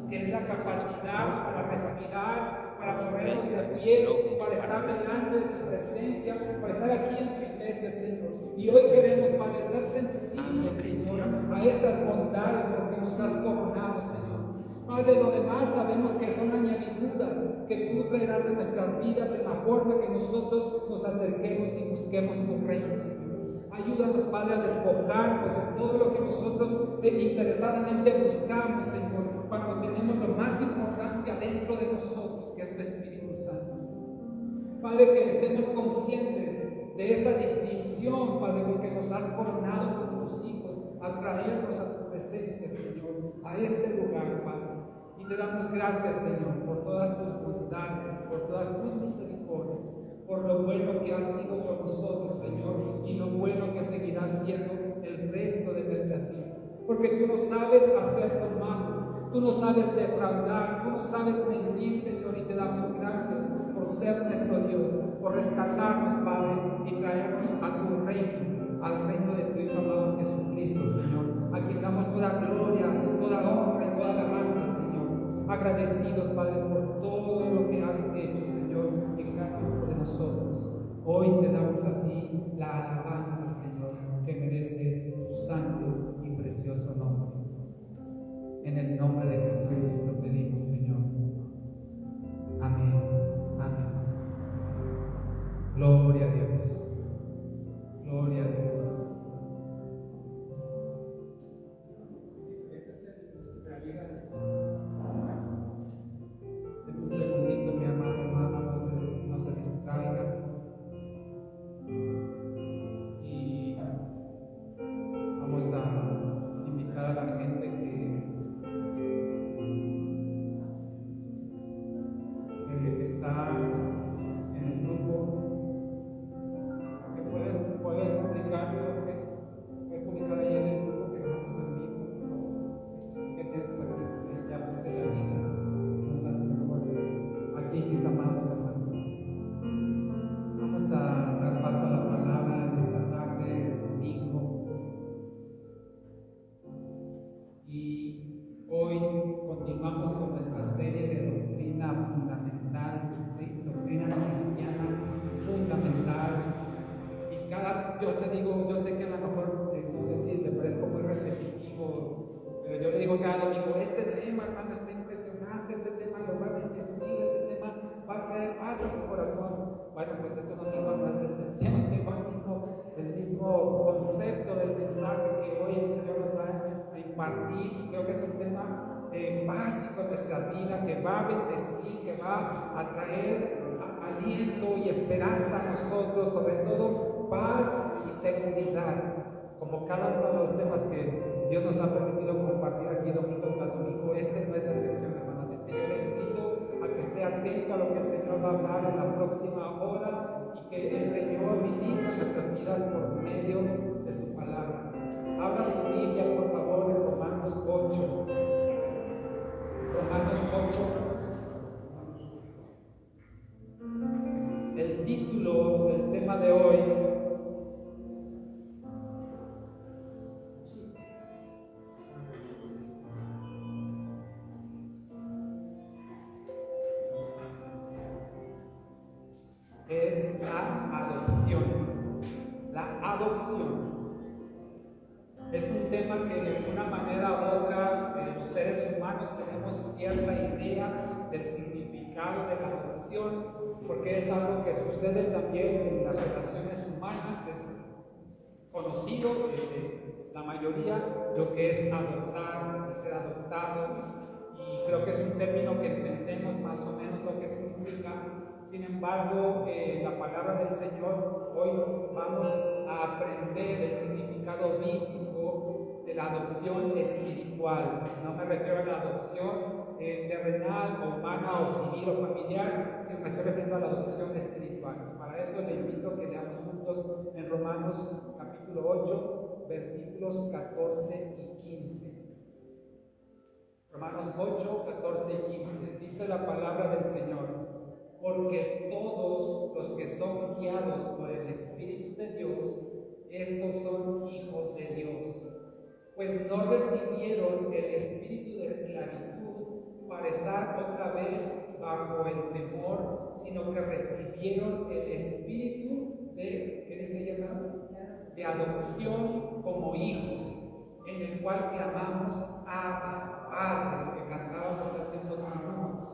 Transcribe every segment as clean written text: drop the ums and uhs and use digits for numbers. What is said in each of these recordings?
que es la capacidad para respirar, para ponernos de pie, para estar delante de tu presencia, para estar aquí en tu iglesia, Señor. Y hoy queremos, Padre, ser sensibles, Señor, a esas bondades porque nos has coronado, Señor. Padre, lo demás sabemos que son añadiduras que tú traerás en nuestras vidas en la forma que nosotros nos acerquemos y busquemos tu reino, Señor. Ayúdanos, Padre, a despojarnos de todo lo que nosotros interesadamente buscamos, Señor, cuando tenemos lo más importante adentro de nosotros, que es tu Espíritu Santo, Señor. Padre, que estemos conscientes de esa distinción, Padre, porque nos has coronado como tus hijos al traernos a tu presencia, Señor, a este lugar, Padre. Y te damos gracias, Señor, por todas tus bondades, por todas tus misericordias, por lo bueno que has sido con nosotros, Señor, y lo bueno que seguirás siendo el resto de nuestras vidas. Porque tú no sabes hacer lo malo, tú no sabes defraudar, tú no sabes mentir, Señor, y te damos gracias por ser nuestro Dios, por rescatarnos, Padre, y traernos a tu reino, al reino de tu Hijo amado Jesucristo, Señor, a quien damos toda gloria, toda honra y toda alabanza, Señor. Agradecidos, Padre, por todo lo que has hecho, Señor, en cada uno de nosotros. Hoy te damos a ti la alabanza, Señor, que merece tu santo y precioso nombre. En el nombre de Jesús lo pedimos, Señor. Amén. Amén. Gloria a Dios. Gloria a Dios. Ese es el realidad. Un segundito, mi amado hermano, no se distraiga. Y vamos a invitar a la gente que está en el grupo, a que puedes publicar, puedes publicar ahí en el grupo que estamos en vivo, que tienes para que ya puse la liga, si nos haces favor. Aquí, mis amados hermanos, vamos a dar paso a la palabra en esta tarde de domingo. Y hoy continuamos con nuestra serie de doctrina fundamental, doctrina cristiana fundamental. Y yo te digo, yo sé que a lo mejor, no sé si te parezco muy repetitivo, pero yo le digo cada domingo, este tema, hermano, está impresionante, este tema lo va a bendecir, este tema va a traer paz a su corazón. Bueno, pues este domingo no es de excepción, tengo el mismo concepto del mensaje que hoy el Señor nos va a impartir. Creo que es un tema básico en nuestra vida, que va a bendecir, que va a traer aliento y esperanza a nosotros, sobre todo paz y seguridad, como cada uno de los temas que Dios nos ha permitido compartir aquí domingo tras domingo. Este no es la excepción, hermanos. Así que yo le invito a que esté atento a lo que el Señor va a hablar en la próxima hora y que el Señor ministre nuestras vidas por medio de su palabra. Abra su Biblia, por favor, en Romanos 8. Romanos 8. El título del tema de hoy es la adopción. La adopción es un tema que de alguna manera u otra los seres humanos tenemos cierta idea del significado de la adopción, porque es algo que sucede también en las relaciones humanas. Es conocido la mayoría lo que es adoptar, el ser adoptado, y creo que es un término que entendemos más o menos lo que significa. Sin embargo, la palabra del Señor, hoy vamos a aprender el significado bíblico de la adopción espiritual. No me refiero a la adopción terrenal, o humana, o civil, o familiar, sino me estoy refiriendo a la adopción espiritual. Para eso le invito a que leamos juntos en Romanos capítulo 8, versículos 14 y 15. Romanos 8, 14 y 15. Dice la palabra del Señor: porque todos los que son guiados por el Espíritu de Dios, estos son hijos de Dios. Pues no recibieron el espíritu de esclavitud para estar otra vez bajo el temor, sino que recibieron el espíritu de, ¿qué dice ella, hermano? De adopción como hijos, en el cual clamamos Abba, Padre, lo que cantábamos hace unos minutos.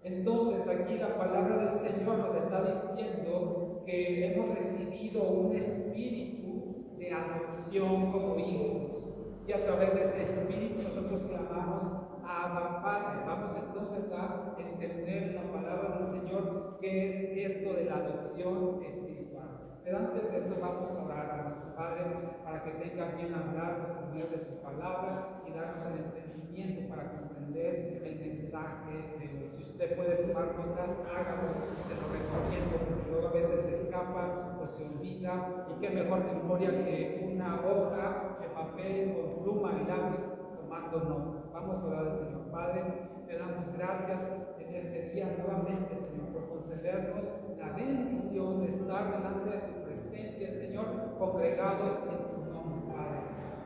Entonces aquí la palabra del Señor nos está diciendo que hemos recibido un espíritu de adopción como hijos, y a través de ese espíritu nosotros clamamos Abba, Padre. Vamos entonces a entender la palabra del Señor, que es esto de la adopción espiritual. Pero antes de eso vamos a orar a nuestro Padre para que tenga bien hablarnos por medio de su palabra y darnos el entendimiento para comprender el mensaje de hoy. Si usted puede tomar notas, hágalo, se lo recomiendo, porque luego a veces se escapa o se olvida, y qué mejor memoria que una hoja de papel con pluma y lápiz tomando notas. Vamos a orar al Señor. Padre, te damos gracias en este día nuevamente, Señor, por concedernos la bendición de estar delante de tu presencia, Señor, congregados en tu nombre, Padre.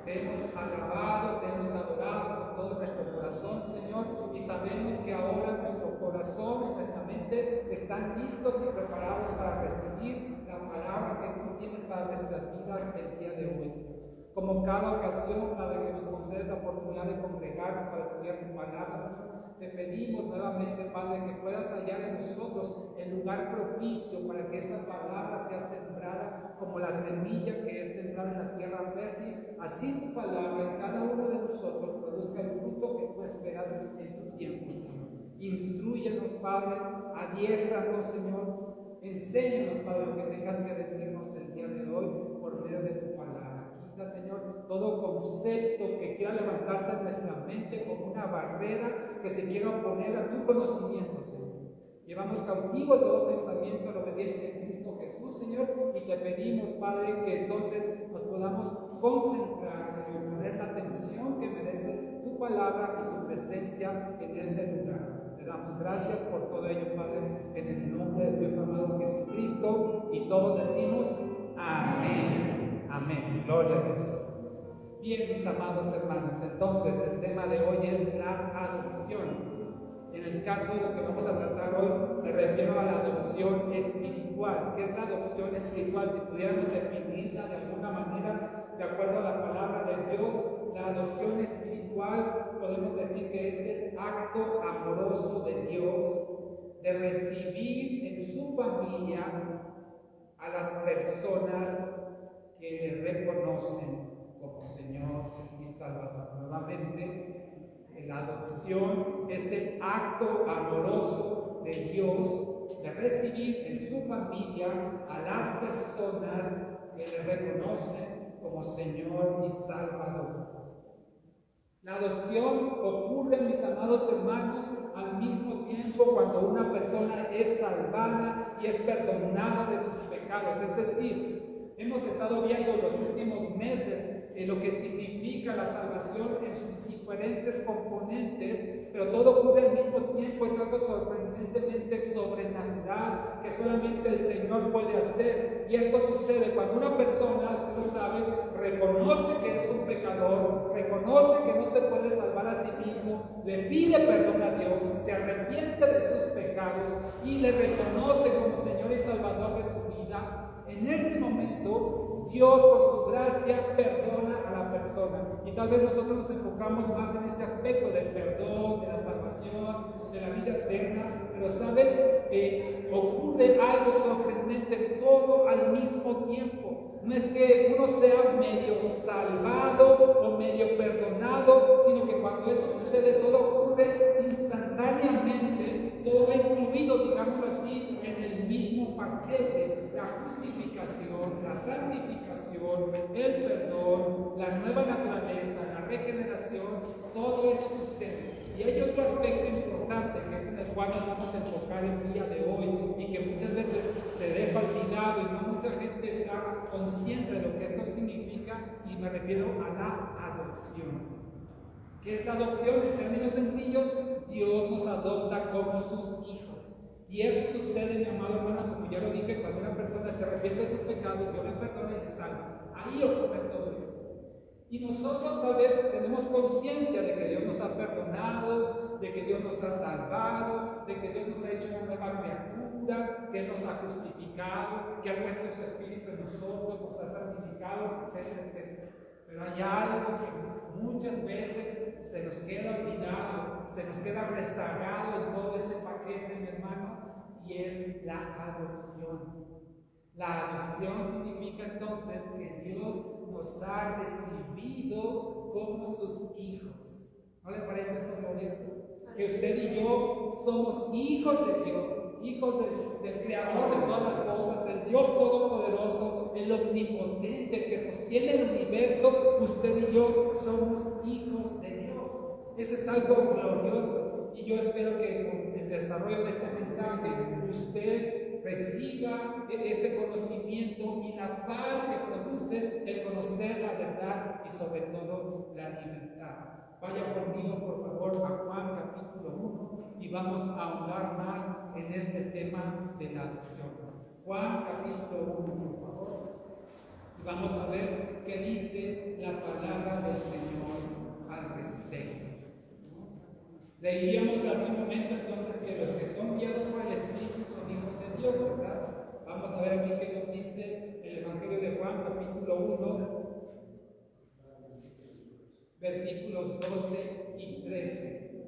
Te hemos alabado, te hemos adorado con todo nuestro corazón, Señor, y sabemos que ahora nuestro corazón y nuestra mente están listos y preparados para recibir la palabra que tú tienes para nuestras vidas el día de hoy, Señor. Como cada ocasión, Padre, que nos concedes la oportunidad de congregarnos para estudiar tu palabra, Señor, te pedimos nuevamente, Padre, que puedas hallar en nosotros el lugar propicio para que esa palabra sea sembrada como la semilla que es sembrada en la tierra fértil. Así tu palabra en cada uno de nosotros produzca el fruto que tú esperas en tu tiempo, Señor. Instrúyenos, Padre, adiéstranos, Señor. Enséñanos, Padre, lo que tengas que decirnos el día de hoy por medio de tu palabra. Señor, todo concepto que quiera levantarse en nuestra mente como una barrera que se quiera oponer a tu conocimiento, Señor. Llevamos cautivo todo pensamiento a la obediencia en Cristo Jesús, Señor, y te pedimos, Padre, que entonces nos podamos concentrar, Señor, poner la atención que merece tu palabra y tu presencia en este lugar. Te damos gracias por todo ello, Padre, en el nombre de Dios amado Jesucristo, y todos decimos amén. Amén, gloria a Dios. Bien, mis amados hermanos, entonces el tema de hoy es la adopción. En el caso de lo que vamos a tratar hoy, me refiero a la adopción espiritual. ¿Qué es la adopción espiritual? Si pudiéramos definirla de alguna manera, de acuerdo a la palabra de Dios, la adopción espiritual podemos decir que es el acto amoroso de Dios de recibir en su familia a las personas que le reconocen como Señor y Salvador. Nuevamente, la adopción es el acto amoroso de Dios de recibir en su familia a las personas que le reconocen como Señor y Salvador. La adopción ocurre, mis amados hermanos, al mismo tiempo cuando una persona es salvada y es perdonada de sus pecados. Es decir, hemos estado viendo en los últimos meses lo que significa la salvación en sus diferentes componentes, pero todo ocurre al mismo tiempo. Es algo sorprendentemente sobrenatural que solamente el Señor puede hacer. Y esto sucede cuando una persona, usted lo sabe, reconoce que es un pecador, reconoce que no se puede salvar a sí mismo, le pide perdón a Dios, se arrepiente de sus pecados y le reconoce como Señor y Salvador de su vida. En ese momento, Dios, por su gracia, perdona a la persona. Y tal vez nosotros nos enfocamos más en ese aspecto del perdón, de la salvación, de la vida eterna. Pero ¿saben? Ocurre algo sorprendente, todo al mismo tiempo. No es que uno sea medio salvado o medio perdonado, sino que cuando eso sucede, todo ocurre instantáneamente. Todo va incluido, digámoslo así, en el mismo paquete: la justificación, la santificación, el perdón, la nueva naturaleza, la regeneración. Todo eso sucede. Y hay otro aspecto importante que es en el cual nos vamos a enfocar el día de hoy y que muchas veces se deja olvidado y no mucha gente está consciente de lo que esto significa, y me refiero a la adopción. ¿Qué es la adopción? En términos sencillos, Dios nos adopta como sus hijos. Y eso sucede, mi amado hermano, como ya lo dije, cuando una persona se arrepiente de sus pecados, Dios le perdona y le salva. Ahí ocurre todo eso. Y nosotros tal vez tenemos conciencia de que Dios nos ha perdonado, de que Dios nos ha salvado, de que Dios nos ha hecho una nueva criatura, que Él nos ha justificado, que ha puesto su Espíritu en nosotros, nos ha santificado, etcétera, etcétera. Pero hay algo que muchas veces se nos queda olvidado, se nos queda rezagado en todo ese paquete, mi hermano, y es la adopción. La adopción significa entonces que Dios nos ha recibido como sus hijos. ¿No le parece eso glorioso? Que usted y yo somos hijos de Dios, hijos del Creador de todas las cosas, el Dios Todopoderoso, el Omnipotente, el que sostiene el universo. Usted y yo somos hijos de Dios. Eso es algo glorioso. Y yo espero que con el desarrollo de este mensaje usted reciba ese conocimiento y la paz que produce el conocer la verdad y sobre todo la libertad. Vaya conmigo por favor a Juan capítulo 1 y vamos a ahondar más en este tema de la adopción. Juan capítulo 1, por favor. Y vamos a ver qué dice la palabra del Señor al respecto. Leíamos hace un momento entonces que los que son guiados por el Espíritu son hijos de Dios, ¿verdad? Vamos a ver aquí qué nos dice el Evangelio de Juan capítulo 1. Versículos 12 y 13.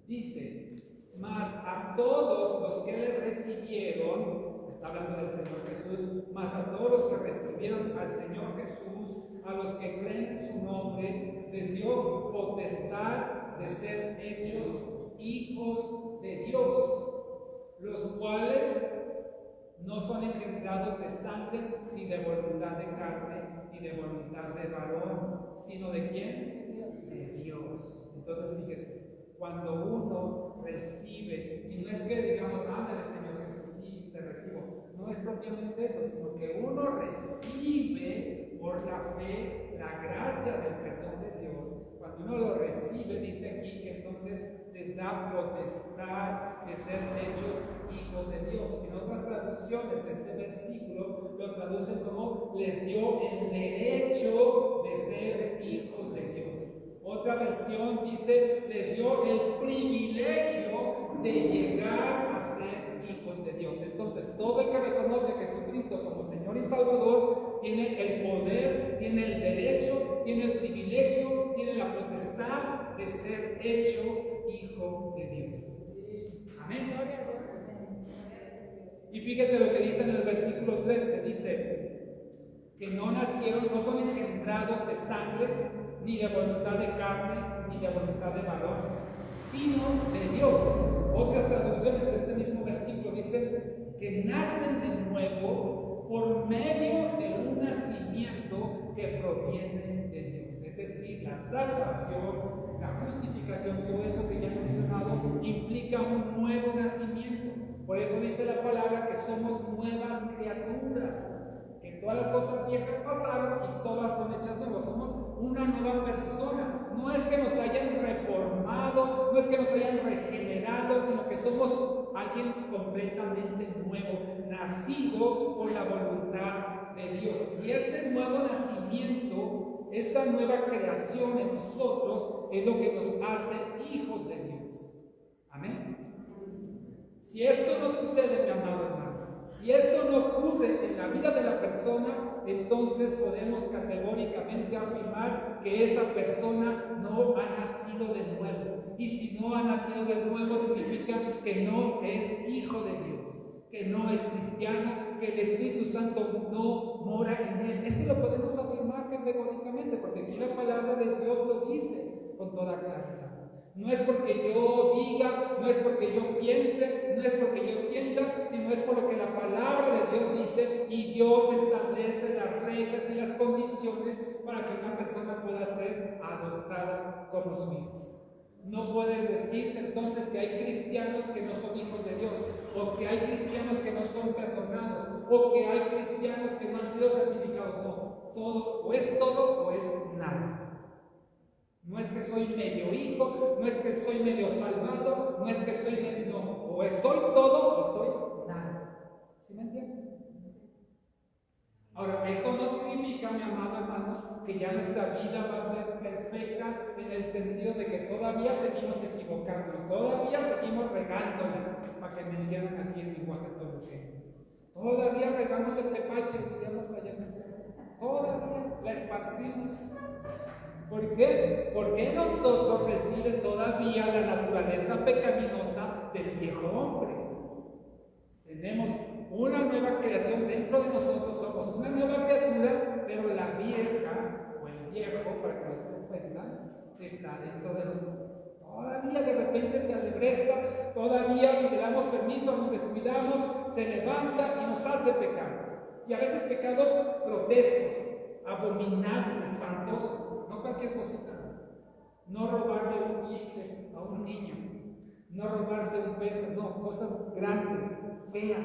Dice: mas a todos los que le recibieron, está hablando del Señor Jesús, mas a todos los que recibieron al Señor Jesús, a los que creen en su nombre, les dio potestad de ser hechos hijos de Dios, los cuales no son engendrados de sangre, ni de voluntad de carne, ni de voluntad de varón, sino ¿de quién? De Dios. Entonces fíjese, cuando uno recibe, y no es que digamos, ándale Señor Jesús, sí, te recibo, no es propiamente eso, sino que uno recibe por la fe la gracia del perdón de Dios. Cuando uno lo recibe, dice aquí que entonces les da potestad de ser hechos hijos de Dios. En otras traducciones, este versículo lo traducen como les dio el derecho de ser hijos de Dios. Otra versión dice les dio el privilegio de llegar a ser hijos de Dios. Entonces, todo el que reconoce a Jesucristo como Señor y Salvador tiene el poder, tiene el derecho, tiene el privilegio, tiene la potestad de ser hecho hijo de Dios. Amén. Y fíjese lo que dice en el versículo 13, dice que no nacieron, no son engendrados de sangre, ni de voluntad de carne, ni de voluntad de varón, sino de Dios. Otras traducciones de este mismo versículo dicen que nacen de nuevo por medio de un nacimiento que proviene de Dios. Es decir, la salvación, la justificación, todo eso que ya he mencionado, implica un nuevo nacimiento. Por eso dice la palabra que somos nuevas criaturas, que todas las cosas viejas pasaron y todas son hechas nuevas. Somos una nueva persona. No es que nos hayan reformado, no es que nos hayan regenerado, sino que somos alguien completamente nuevo, nacido por la voluntad de Dios. Y ese nuevo nacimiento, esa nueva creación en nosotros es lo que nos hace hijos de Dios. Amén. Si esto no sucede, mi amado hermano, si esto no ocurre en la vida de la persona, entonces podemos categóricamente afirmar que esa persona no ha nacido de nuevo. Y si no ha nacido de nuevo, significa que no es hijo de Dios, que no es cristiano, que el Espíritu Santo no mora en él. Eso lo podemos afirmar categóricamente, porque aquí la palabra de Dios lo dice con toda claridad. No es porque yo diga, no es porque yo piense, no es porque yo sienta, sino es por lo que la palabra de Dios dice, y Dios establece las reglas y las condiciones para que una persona pueda ser adoptada como su hijo. No puede decirse entonces que hay cristianos que no son hijos de Dios, o que hay cristianos que no son perdonados, o que hay cristianos que no han sido santificados. No, todo o es nada. No es que soy medio hijo, no es que soy medio salvado, no es que soy medio, no, o soy todo o soy nada. ¿Sí me entienden? Ahora, eso no significa, mi amado hermano, que ya nuestra vida va a ser perfecta en el sentido de que todavía seguimos equivocándonos, todavía que todavía regamos el tepache, diríamos allá. Todavía la esparcimos. ¿Por qué? Porque en nosotros reside todavía la naturaleza pecaminosa del viejo hombre. Tenemos una nueva creación dentro de nosotros, somos una nueva criatura, pero la vieja o el viejo, para que no se ofendan, está dentro de nosotros. Todavía de repente se alebresta, todavía si le damos permiso, nos descuidamos, se levanta y nos hace pecar. Y a veces pecados grotescos, abominables, espantosos, no cualquier cosita. No robarle un chicle a un niño, no robarse un beso, no, cosas grandes, feas.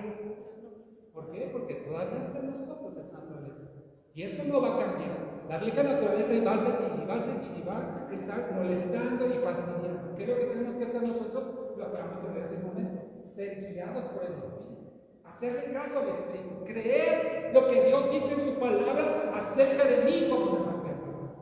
¿Por qué? Porque todavía está en nosotros esa naturaleza. Y eso no va a cambiar. La vieja naturaleza va a seguir y va a seguir y va a estar molestando y fastidiando. ¿Qué es lo que tenemos que hacer nosotros? Lo acabamos de ver hace un momento. Ser guiados por el Espíritu. Hacerle caso al Espíritu. Creer lo que Dios dice en su palabra acerca de mí como una criatura.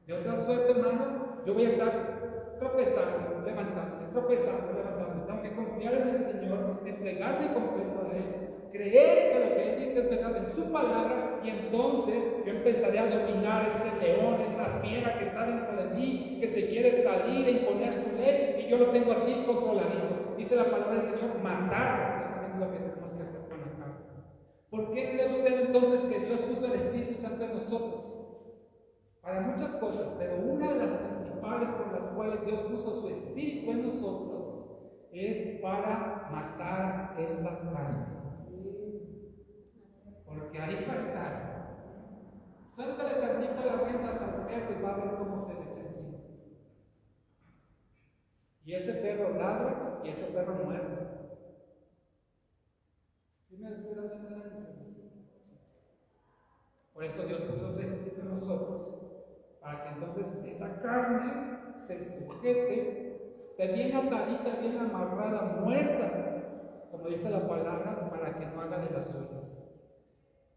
De otra suerte, hermano, yo voy a estar tropezando, levantándome, tropezando, levantándome. Tengo que confiar en el Señor, entregarme completo a Él. Creer que lo que Él dice es verdad en su palabra, y entonces yo empezaré a dominar ese león, esa fiera que está dentro de mí, que se quiere salir e imponer su ley, y yo lo tengo así controladito. Dice la palabra del Señor, matar, justamente lo que tenemos que hacer con la carne. ¿Por qué cree usted entonces que Dios puso el Espíritu Santo en nosotros? Para muchas cosas, pero una de las principales por las cuales Dios puso su Espíritu en nosotros es para matar esa carne. Porque ahí va a estar. Suéltale tantito la cuenta a San Pedro y va a ver cómo se le echa encima. Y ese perro ladra y ese perro muerde. ¿Sí me estoy dando cuenta? Por eso Dios puso su Espíritu en nosotros, para que entonces esa carne se sujete, esté bien atadita, bien amarrada, muerta, como dice la palabra, para que no haga de las suyas.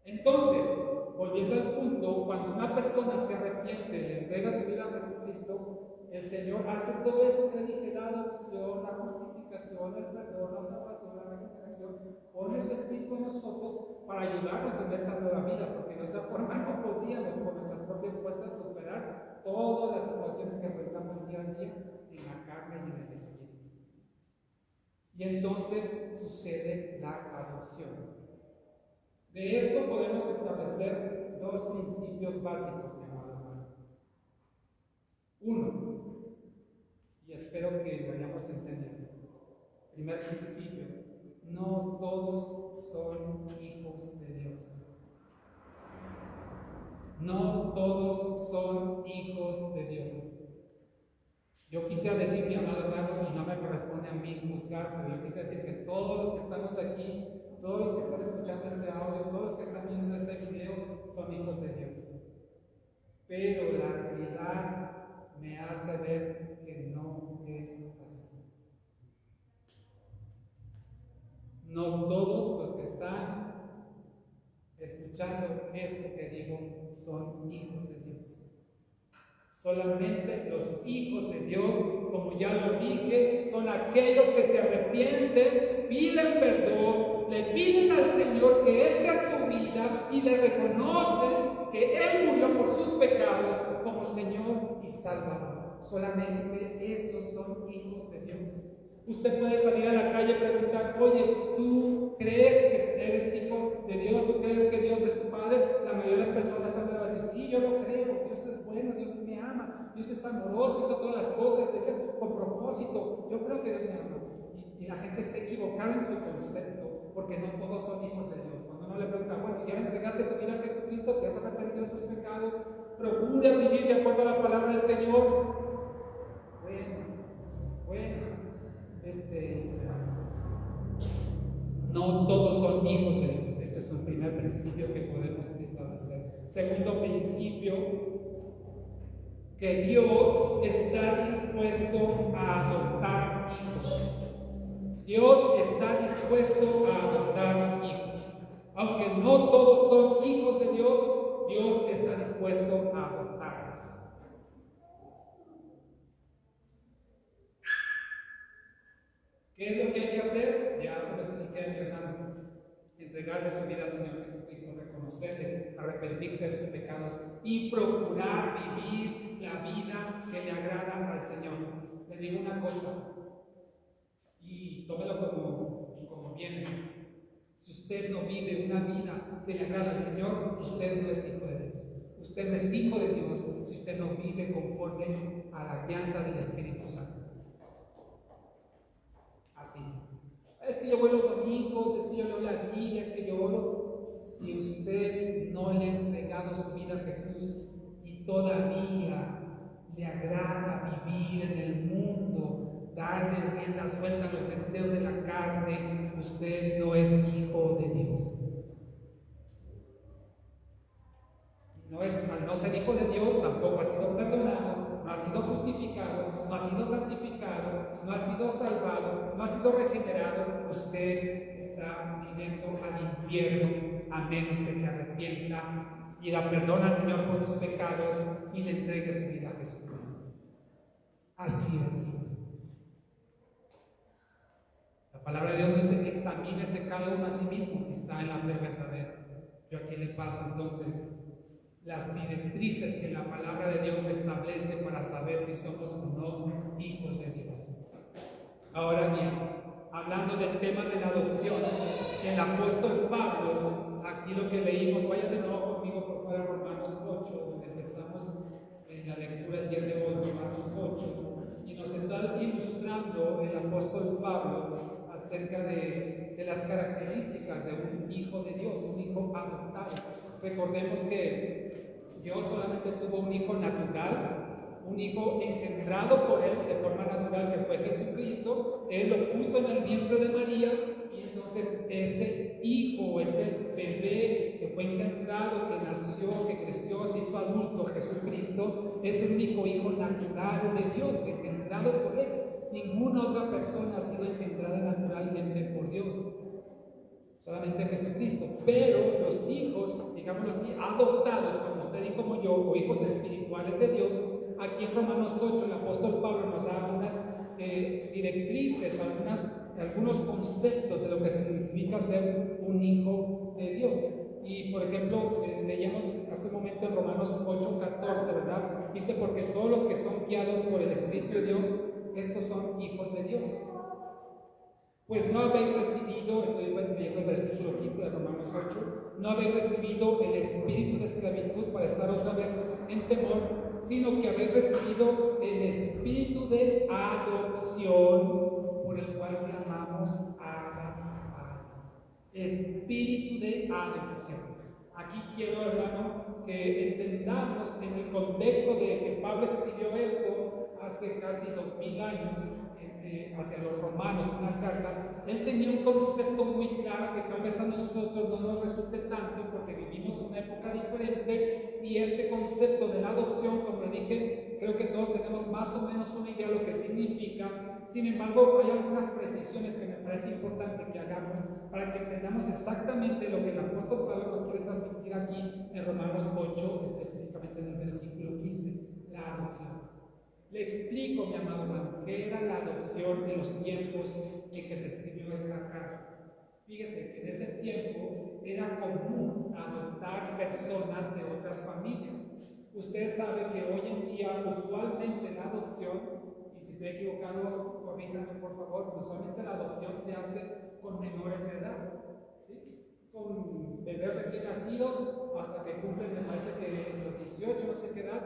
Entonces, volviendo al punto, cuando una persona se arrepiente, le entrega su vida a Jesucristo, el Señor hace todo eso que dije, la adopción, la justificación, el perdón, la salvación, la regeneración, pone su Espíritu en nosotros para ayudarnos en esta nueva vida, porque de otra forma no podríamos con nuestras propias fuerzas superar todas las situaciones que enfrentamos día a día en la carne y en el Espíritu. Y entonces sucede la adopción. De esto podemos establecer dos principios básicos, mi amado hermano. Uno, y espero que lo hayamos entendido. Primer principio, no todos son hijos de Dios. No todos son hijos de Dios. Yo quisiera decir, mi amado hermano, y no me corresponde a mí juzgar, pero yo quisiera decir que todos los que estamos aquí, todos los que están escuchando este audio, todos los que están viendo este video, son hijos de Dios. Pero la realidad me hace ver que no es así. No todos los que están escuchando esto que digo son hijos de Dios. Solamente los hijos de Dios, como ya lo dije, son aquellos que se arrepienten, piden perdón, le piden al Señor que entre a su vida y le reconocen que Él murió por sus pecados como Señor y Salvador. Solamente esos son hijos de Dios. Usted puede salir a la calle y preguntar, oye, ¿tú crees que eres hijo de Dios? ¿Tú crees que Dios es tu Padre? La mayoría de las personas también van a decir, sí, yo lo creo, Dios es bueno, Dios me ama, Dios es amoroso, hizo todas las cosas con propósito, yo creo que Dios me ama. Y la gente está equivocada en su concepto, porque no todos son hijos de Dios. Cuando uno le pregunta, bueno, ¿ya le entregaste tu vida a Jesucristo? ¿Te has arrepentido de tus pecados? ¿Procuras vivir de acuerdo a la palabra del Señor? Bueno. No todos son hijos de Dios. Este es un primer principio que podemos establecer. Segundo principio, que Dios está dispuesto a adoptar hijos. Dios está dispuesto a adoptar hijos. Aunque no todos son hijos de Dios, Dios está dispuesto a adoptarlos. ¿Qué es lo que hay que hacer? Ya se lo expliqué a mi hermano. entregarle su vida al Señor Jesucristo, reconocerle, arrepentirse de sus pecados y procurar vivir la vida que le agrada al Señor. Le digo una cosa, y tómelo como viene. Si usted no vive una vida que le agrada al Señor, usted no es hijo de Dios. Usted no es hijo de Dios si usted no vive conforme a la guianza del Espíritu Santo. Así. Es que yo voy los domingos, es que yo leo la Biblia, es que yo oro. Si usted no le ha entregado su vida a Jesús y todavía le agrada vivir en el mundo, darle rienda suelta a los deseos de la carne, usted no es hijo de Dios. Al no ser hijo de Dios, tampoco ha sido perdonado, no ha sido justificado, no ha sido santificado, no ha sido salvado, no ha sido regenerado. Usted está viviendo al infierno, a menos que se arrepienta, pida perdón al Señor por sus pecados y le entregue su vida a Jesucristo. Así es. La palabra de Dios nos dice: examínese cada uno a sí mismo si está en la fe verdadera. Yo aquí le paso entonces las directrices que la palabra de Dios establece para saber si somos o no hijos de Dios. Ahora bien, hablando del tema de la adopción, el apóstol Pablo, aquí lo que leímos, vaya de nuevo conmigo por favor a Romanos 8, donde empezamos en la lectura el día de hoy, Romanos 8, y nos está ilustrando el apóstol Pablo acerca de las características de un hijo de Dios, un hijo adoptado. Recordemos que Dios solamente tuvo un hijo natural, un hijo engendrado por él de forma natural, que fue Jesucristo. Él lo puso en el vientre de María, y entonces ese hijo, ese bebé que fue engendrado, que nació, que creció, se hizo adulto, Jesucristo, es el único hijo natural de Dios, engendrado por él. Ninguna otra persona ha sido engendrada naturalmente por Dios, solamente Jesucristo. Pero los hijos, digámoslo así, adoptados como usted y como yo, o hijos espirituales de Dios, aquí en Romanos 8 el apóstol Pablo nos da algunas directrices, algunos conceptos de lo que significa ser un hijo de Dios. Y por ejemplo, leíamos hace un momento en Romanos 8:14, ¿verdad? Dice: porque todos los que son guiados por el Espíritu de Dios, estos son hijos de Dios. Pues no habéis recibido, estoy leyendo el versículo 15 de Romanos 8, no habéis recibido el espíritu de esclavitud para estar otra vez en temor, sino que habéis recibido el espíritu de adopción, por el cual clamamos Abba, Padre. Espíritu de adopción. Aquí quiero, hermano, que entendamos en el contexto de que Pablo escribió esto hace casi 2000 años, hacia los romanos, una carta. Él tenía un concepto muy claro que tal vez a nosotros no nos resulte tanto, porque vivimos una época diferente, y este concepto de la adopción, como le dije, creo que todos tenemos más o menos una idea de lo que significa. Sin embargo, hay algunas precisiones que me parece importante que hagamos para que entendamos exactamente lo que el apóstol Pablo nos quiere transmitir aquí en Romanos 8, específicamente en el versículo 15, la adopción. Le explico, mi amado hermano, qué era la adopción en los tiempos en que se escribió esta carta. Fíjese que en ese tiempo era común adoptar personas de otras familias. Usted sabe que hoy en día usualmente la adopción, y si estoy equivocado, corríjanme por favor, usualmente la adopción se hace con menores de edad, ¿sí? Con bebés recién nacidos hasta que cumplen, me parece que los 18, no sé qué edad,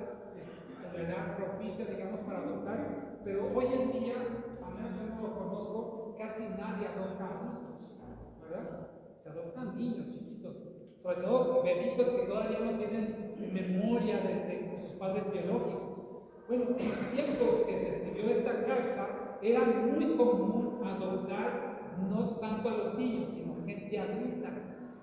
la edad propicia, digamos, para adoptar. Pero hoy en día, al menos yo no lo conozco, casi nadie adopta adultos, ¿verdad? Se adoptan niños chiquitos, sobre todo bebitos que todavía no tienen memoria de sus padres biológicos. Bueno, en los tiempos que se escribió esta carta, era muy común adoptar no tanto a los niños, sino gente adulta.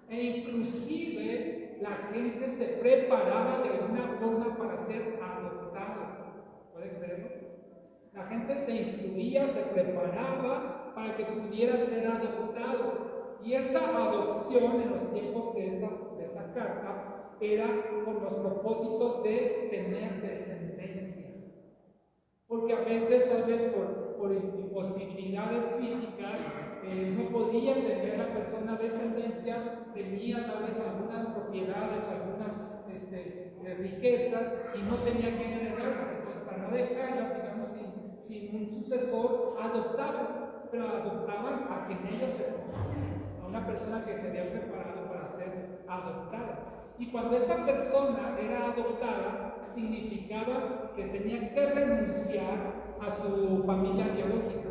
E inclusive la gente se preparaba de alguna forma para ser adoptado. ¿Puede creerlo? La gente se instruía, se preparaba para que pudiera ser adoptado. Y esta adopción en los tiempos de esta carta era con los propósitos de tener descendencia. Porque a veces, tal vez por imposibilidades físicas, no podía tener la persona descendencia, tenía tal vez algunas propiedades, algunas riquezas y no tenía quien heredarlas. Entonces, para no dejarlas, digamos, sin un sucesor, adoptaban, pero adoptaban a quien ellos escogían, a una persona que se había preparado para ser adoptada. Y cuando esta persona era adoptada, significaba que tenía que renunciar a su familia biológica.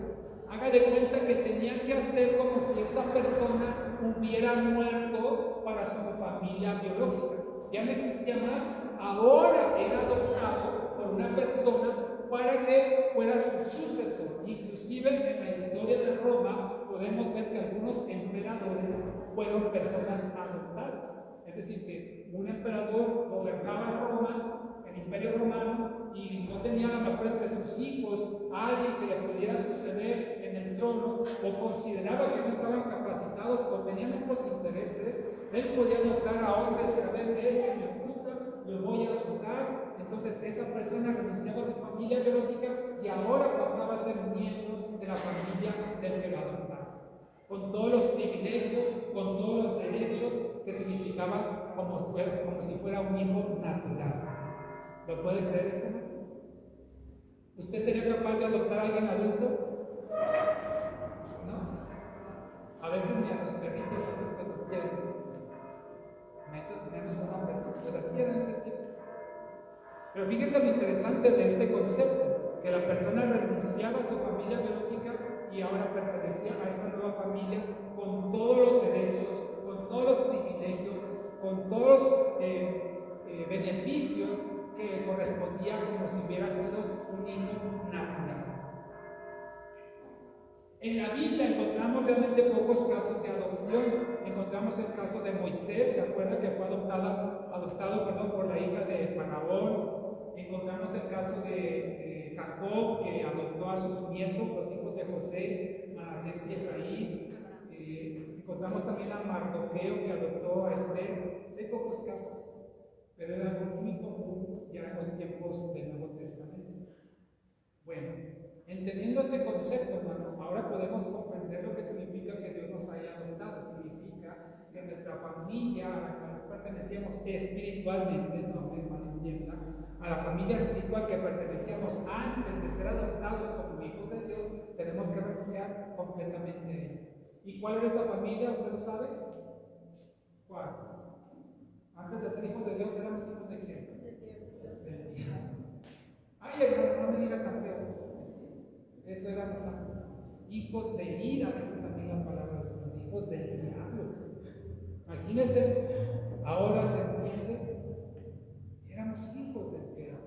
Haga de cuenta que tenía que hacer como si esa persona hubiera muerto para su familia biológica. Ya no existía más, ahora era adoptado por una persona para que fuera su sucesor. Inclusive en la historia de Roma podemos ver que algunos emperadores fueron personas adoptadas. Es decir, que un emperador gobernaba Roma, el Imperio Romano, y no tenía a lo mejor entre sus hijos a alguien que le pudiera suceder en el trono, o consideraba que no estaban capacitados o tenían otros intereses. Él podía adoptar a otro y decir, a ver, este me gusta, lo voy a adoptar. Entonces esa persona renunciaba a su familia biológica y ahora pasaba a ser miembro de la familia del que lo adoptaba, con todos los privilegios, con todos los derechos que significaban como si fuera un hijo natural. ¿Lo puede creer eso? ¿Usted sería capaz de adoptar a alguien adulto? ¿No? A veces ni a los perritos adultos los quieren. Menos a una persona, pues así era en ese tiempo. Pero fíjese lo interesante de este concepto, que la persona renunciaba a su familia biológica y ahora pertenecía a esta nueva familia con todos los derechos, con todos los privilegios, con todos los beneficios que correspondían como si hubiera sido un hijo natural. En la Biblia encontramos realmente pocos casos de adopción. Encontramos el caso de Moisés, ¿se acuerda que fue adoptado por la hija de Faraón? Encontramos el caso de Jacob, que adoptó a sus nietos, los hijos de José, Manasés y Efraín. Encontramos también a Mardoqueo, que adoptó a Esther. Hay pocos casos, pero era algo muy común ya en los tiempos del Nuevo Testamento. Bueno, entendiendo ese concepto, hermano, ahora podemos comprender lo que significa que Dios nos haya adoptado. Significa que nuestra familia a la cual pertenecíamos espiritualmente, no me malentienda, a la familia espiritual que pertenecíamos antes de ser adoptados como hijos de Dios, tenemos que renunciar completamente a ella. ¿Y cuál era esa familia? ¿Usted lo sabe? ¿Cuál? Antes de ser hijos de Dios, ¿éramos hijos de quién? Del diablo. Ay, hermano, no me diga tan feo. Eso éramos antes. Hijos de ira, dice también la palabra del Señor. Hijos del diablo. Imagínense, ahora se entiende. Éramos hijos del diablo.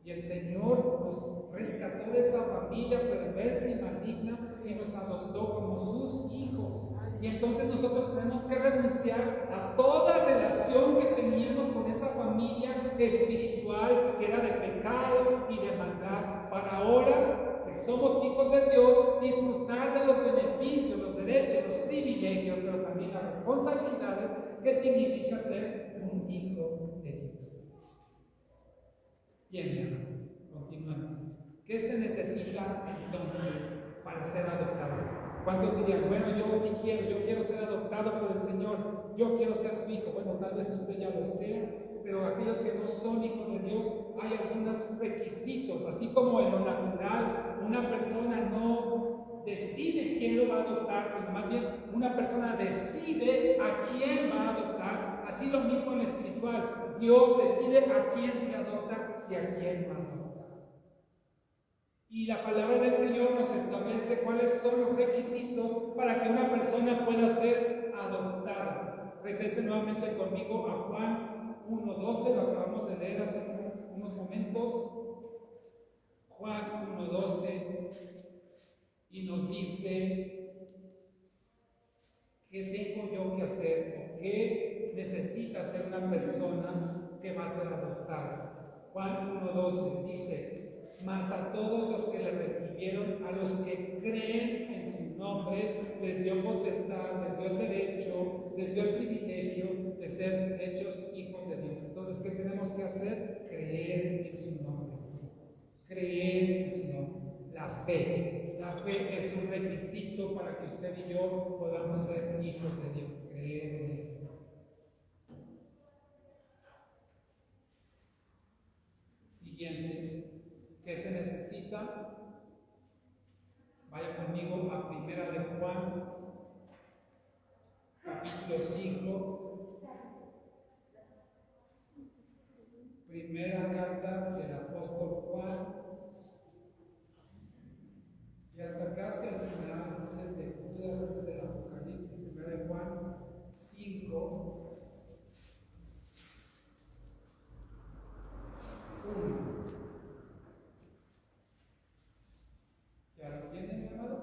Y el Señor nos rescató de esa familia perversa y maligna y nos adoptó como sus hijos. Y entonces nosotros tenemos que renunciar a toda relación que teníamos con esa familia espiritual que era de pecado y de maldad, para ahora que somos hijos de Dios, disfrutar de los beneficios, los derechos, los privilegios, pero también las responsabilidades que significa ser un hijo de Dios. Bien, mi hermano, continuamos. ¿Qué se necesita entonces para ser adoptado? ¿Cuántos dirían, bueno, yo sí quiero ser adoptado por el Señor, yo quiero ser su hijo? Bueno, tal vez usted ya lo sea, pero aquellos que no son hijos de Dios, hay algunos requisitos, así como en lo natural, una persona no decide quién lo va a adoptar, sino más bien una persona decide a quién va a adoptar. Así lo mismo en lo espiritual, Dios decide a quién se adopta y a quién va a adoptar. Y la palabra del Señor nos establece cuáles son los requisitos para que una persona pueda ser adoptada. Regrese nuevamente conmigo a Juan 1:12, lo acabamos de leer hace unos momentos. Juan 1:12, y nos dice: ¿qué tengo yo que hacer? ¿O qué necesita hacer una persona que va a ser adoptada? Juan 1:12 dice: mas a todos los que le recibieron, a los que creen en su nombre, les dio potestad, les dio el derecho, les dio el privilegio de ser hechos hijos de Dios. Entonces, ¿qué tenemos que hacer? Creer en su nombre. Creer en su nombre. La fe es un requisito requisito para que usted y yo podamos ser hijos de Dios, creer en Él. Siguiente, ¿qué se necesita? Vaya conmigo a Primera de Juan, capítulo 5, primera carta del apóstol Juan, y hasta casi al final, antes del Apocalipsis, Primera de Juan 5, 1. ¿Ya lo tienen, mi amado?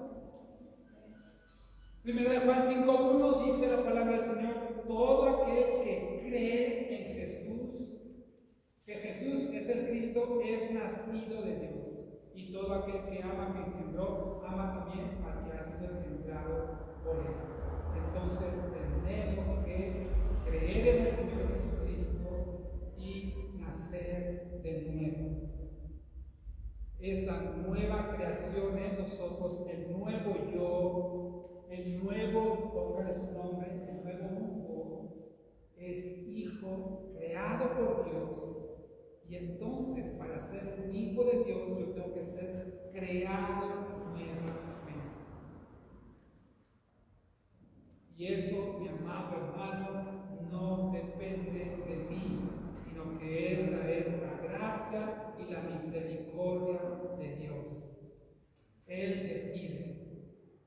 Primera de Juan 5:1 dice la palabra del Señor: todo aquel que cree en Jesús, que Jesús es el Cristo, es nacido de Dios. Y todo aquel que ama, que engendró, ama también al que ha sido engendrado por Él. Entonces tenemos que creer en el Señor Jesucristo y nacer de nuevo. Esa nueva creación en nosotros, el nuevo yo, el nuevo, póngale su nombre, el nuevo Hugo, es hijo creado por Dios. Y entonces, para ser un hijo de Dios, yo tengo que ser creado nuevamente. Y eso, mi amado hermano, no depende de mí, sino que esa es la gracia y la misericordia de Dios. Él decide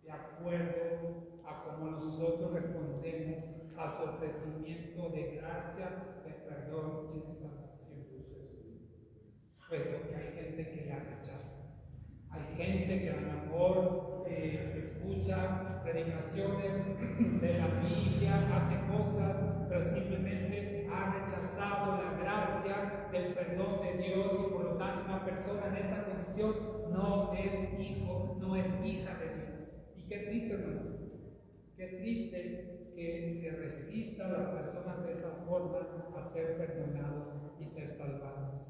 de acuerdo a cómo nosotros respondemos a su ofrecimiento de gracia, de perdón y de salvación. Puesto que hay gente que la rechaza. Hay gente que a lo mejor escucha predicaciones de la Biblia, hace cosas, pero simplemente ha rechazado la gracia del perdón de Dios, y por lo tanto una persona en esa condición no es hijo, no es hija de Dios. Y qué triste, hermano, qué triste que se resistan las personas de esa forma a ser perdonados y ser salvados.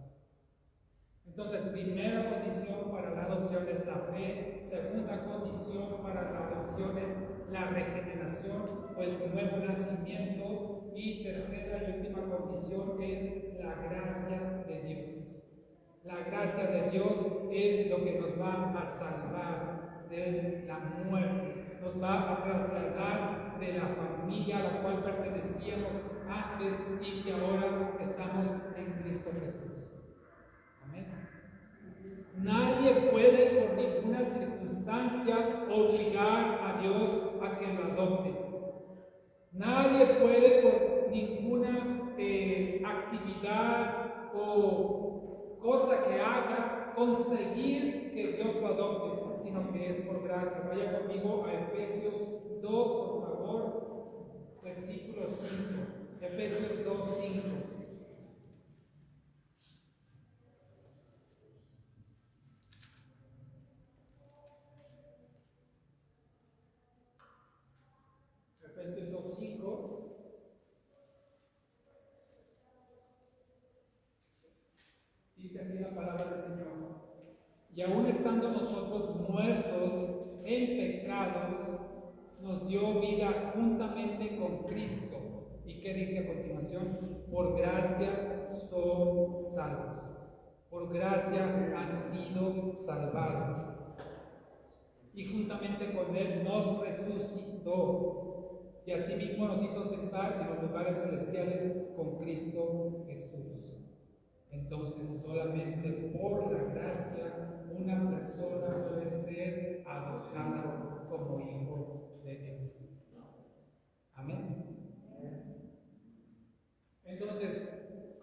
Entonces, primera condición para la adopción es la fe. Segunda condición para la adopción es la regeneración o el nuevo nacimiento. Y tercera y última condición es la gracia de Dios. La gracia de Dios es lo que nos va a salvar de la muerte. Nos va a trasladar de la familia a la cual pertenecíamos antes y que ahora estamos en Cristo Jesús. Nadie puede por ninguna circunstancia obligar a Dios a que lo adopte. Nadie puede por ninguna actividad o cosa que haga conseguir que Dios lo adopte, sino que es por gracia. Vaya conmigo a Efesios 2, por favor, versículo 5. Efesios 2, 5. Efesios 2:5 dice así la palabra del Señor: y aún estando nosotros muertos en pecados, nos dio vida juntamente con Cristo. ¿Y qué dice a continuación? Por gracia son salvos. Por gracia han sido salvados. Y juntamente con Él nos resucitó. Y asimismo nos hizo sentar en los lugares celestiales con Cristo Jesús. Entonces, solamente por la gracia una persona puede ser adoptada como hijo de Dios. Amén. Entonces,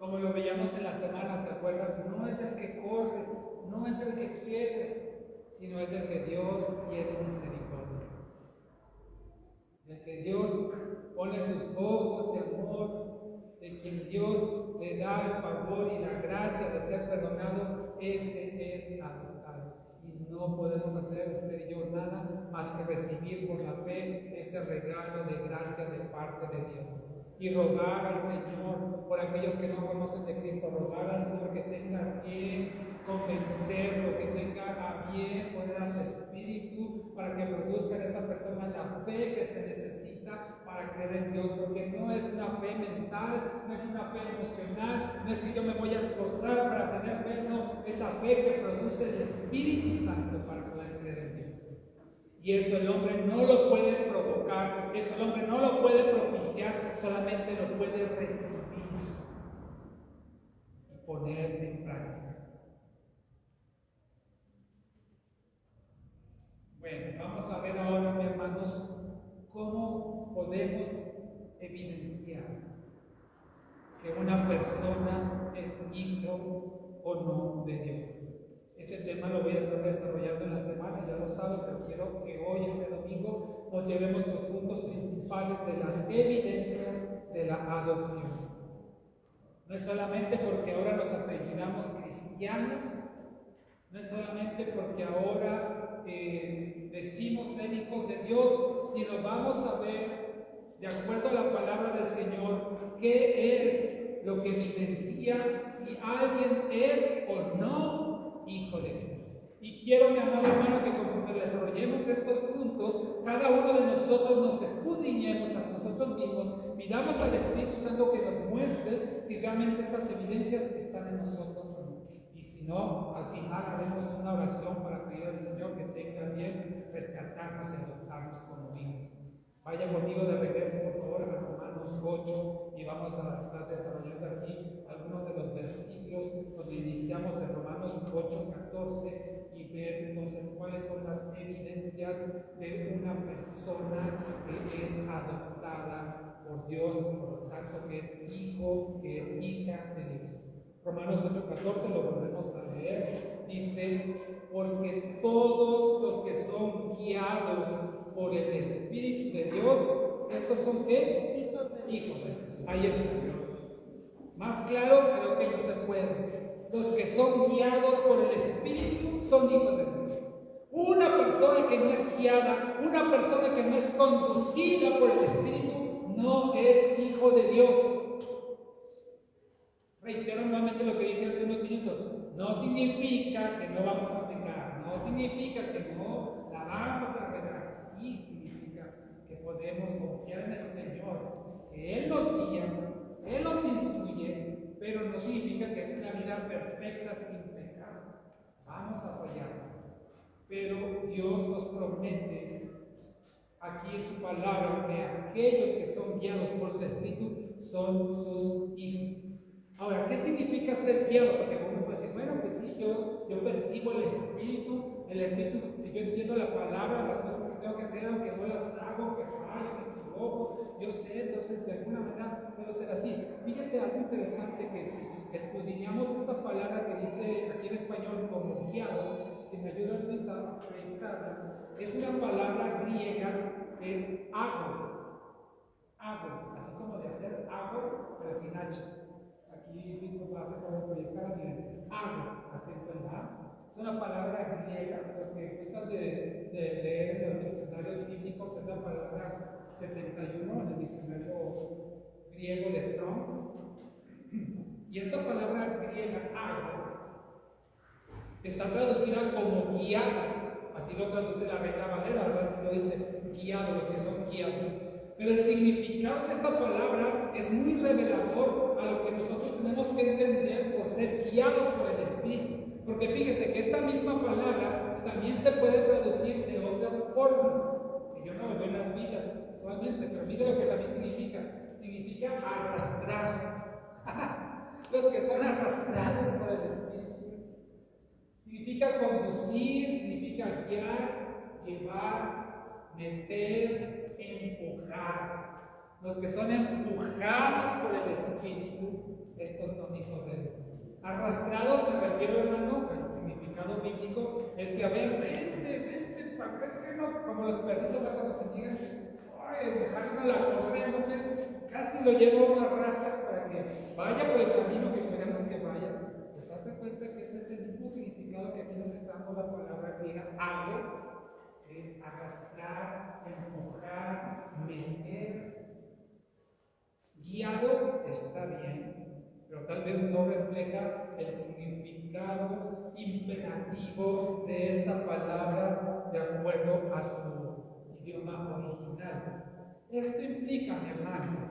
como lo veíamos en la semana, ¿se acuerdan? No es del que corre, no es del que quiere, sino es del que Dios tiene misericordia. Del que Dios pone sus ojos de amor, de quien Dios le da el favor y la gracia de ser perdonado, ese es adoptado. Y no podemos hacer usted y yo nada más que recibir por la fe ese regalo de gracia de parte de Dios. Y rogar al Señor, por aquellos que no conocen de Cristo, rogar al Señor que tenga a bien convencerlo, que tenga a bien poner a su espíritu para que produzca en esa persona la fe que se necesita para creer en Dios, porque no es una fe mental, no es una fe emocional, no es que yo me voy a esforzar para tener fe, no, es la fe que produce el Espíritu Santo para poder creer en Dios. Y eso el hombre no lo puede provocar, eso el hombre no lo puede propiciar, solamente lo puede recibir y poner en práctica. Bueno, vamos a ver ahora, mis hermanos, cómo podemos evidenciar que una persona es hijo o no de Dios. Este tema lo voy a estar desarrollando en la semana, ya lo saben, pero quiero que hoy, este domingo, nos llevemos los puntos principales de las evidencias de la adopción. No es solamente porque ahora nos apellidamos cristianos, no es solamente porque ahora decimos ser hijos de Dios, sino vamos a ver, de acuerdo a la palabra del Señor, qué es lo que evidencia si alguien es o no hijo de Dios. Y quiero, mi amado hermano, que conforme desarrollemos estos puntos, cada uno de nosotros nos escudriñemos a nosotros mismos, pidamos al Espíritu Santo que nos muestre si realmente estas evidencias están en nosotros o no. Y si no, al final haremos una oración para pedir al Señor que tenga bien rescatarnos y adoptarnos como hijos. Vaya conmigo de regreso, por favor, a Romanos 8 y vamos a estar desarrollando aquí algunos de los versículos donde iniciamos de Romanos 8, 14 y ver entonces cuáles son las evidencias de una persona que es adoptada por Dios, por lo tanto que es hijo, que es hija de Dios. Romanos 8:14 lo volvemos a leer, dice, porque todos los que son guiados por el Espíritu de Dios, ¿estos son qué? Hijos de Dios. Ahí está. Más claro creo que no se puede. Los que son guiados por el Espíritu son hijos de Dios. Una persona que no es guiada, una persona que no es conducida por el Espíritu, no es hijo de Dios. Reitero nuevamente lo que dije hace unos minutos. No significa que no vamos a pecar, no significa que no la vamos a regar. Sí significa que podemos confiar en el Señor, que Él nos guía, Él nos instruye, pero no significa que es una vida perfecta sin pecado. Vamos a fallar. Pero Dios nos promete aquí en su palabra que aquellos que son guiados por su Espíritu son sus hijos. Ahora, ¿qué significa ser guiado? Porque uno puede decir, bueno, pues sí, yo percibo el Espíritu, yo entiendo la palabra, las cosas que tengo que hacer, aunque no las hago, que fallo, me equivoco, yo sé, entonces de alguna manera puedo ser así. Fíjese algo interesante que si escudriñamos esta palabra que dice aquí en español como guiados, si me ayudan Luis a proyectarla, es una palabra griega que es ago, así como de hacer ago, pero sin H. Aquí mismo va a hacer para proyectar, miren, ago, acento en la A. Es una palabra griega, los que gustan de leer en los diccionarios bíblicos, es la palabra 71 en el diccionario griego de Strong. Y esta palabra griega, ago, está traducida como guiado, así lo traduce la Reina Valera, ¿verdad? Así lo dice, guiado, los que son guiados. Pero el significado de esta palabra es muy revelador a lo que nosotros tenemos que entender por ser guiados por el Espíritu. Porque fíjese que esta misma palabra también se puede traducir de otras formas, que yo no lo veo en las Biblias usualmente, pero mire lo que también significa. Significa arrastrar. Los que son arrastrados por el Espíritu. Significa conducir, significa guiar, llevar, meter, empujar. Los que son empujados por el Espíritu, estos son hijos de Dios. Arrastrados, me refiero, hermano, el significado bíblico es que, a ver, vente, para es que no, como los perritos cuando se llegan, dejaron a la correa, casi lo llevo uno a rastras para que vaya por el camino que queremos que vaya. Pues hace cuenta que ese es el mismo significado que aquí nos está dando la palabra griega, algo, es arrastrar, empujar, meter. Guiado está bien, pero tal vez no refleja el significado imperativo de esta palabra de acuerdo a su idioma original. dominar. Esto implica, mi hermano,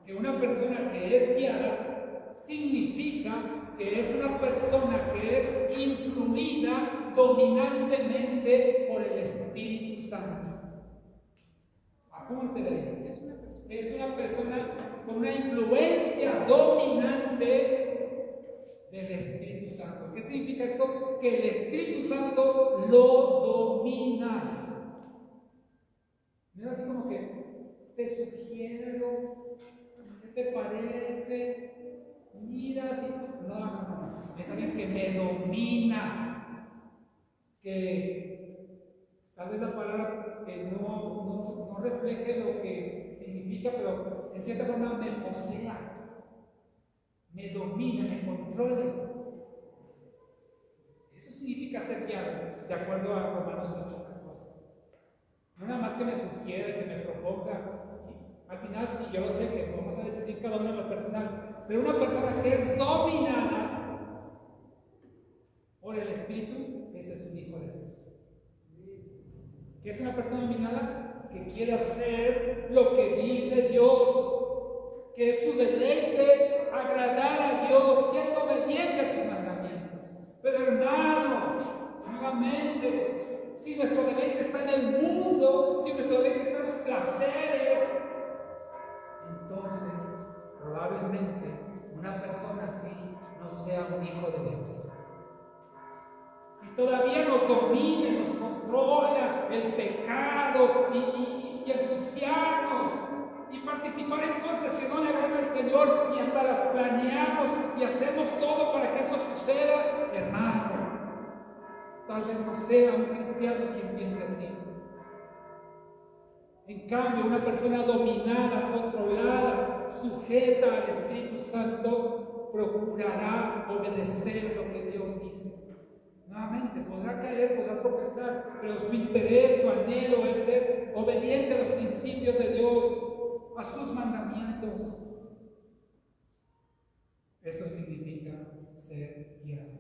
que una persona que es guiada significa que es una persona que es influida dominantemente por el Espíritu Santo. Apúntele ahí. Es una persona con una influencia dominante del Espíritu Santo. ¿Qué significa esto? Que el Espíritu Santo lo domina. Mira, así como que te sugiero, ¿qué te parece? Mira, si tú... No. Es alguien que me domina. Que tal vez la palabra no refleje lo que significa, pero en cierta forma me posea, me domina, me controla. Eso significa ser guiado, de acuerdo a Romanos 8:14. No nada más que me sugiera y que me proponga. Y al final, sí, yo lo sé que vamos a decidir cada uno en lo personal, pero una persona que es dominada por el Espíritu, ese es un hijo de Dios. ¿Qué es una persona dominada? Que quiere hacer lo que dice Dios, que es su deleite agradar a Dios, siendo obediente a sus mandamientos. Pero hermano, nuevamente, si nuestro deleite está en el mundo, si nuestro deleite está en los placeres, entonces probablemente una persona así no sea un hijo de Dios. Si todavía nos domina, nos controla el pecado y ensuciarnos y participar en cosas que no le agradan al Señor y hasta las planeamos y hacemos todo para que eso suceda, hermano, tal vez no sea un cristiano quien piense así. En cambio, una persona dominada, controlada, sujeta al Espíritu Santo, procurará obedecer lo que Dios dice. Nuevamente, podrá caer, podrá tropezar, pero su interés, su anhelo es ser obediente a los principios de Dios, a sus mandamientos. Eso significa ser guiado.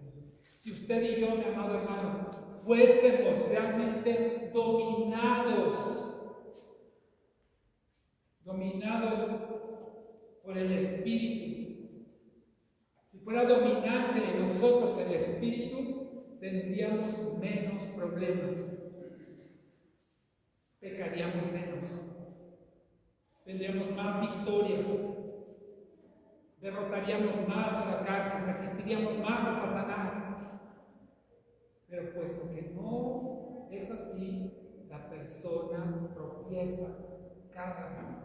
Si usted y yo, mi amado hermano, fuésemos realmente dominados por el Espíritu, si fuera dominante en nosotros el Espíritu, tendríamos menos problemas, pecaríamos menos, tendríamos más victorias, derrotaríamos más a la carne, resistiríamos más a Satanás. Pero puesto que no es así, la persona tropieza cada día.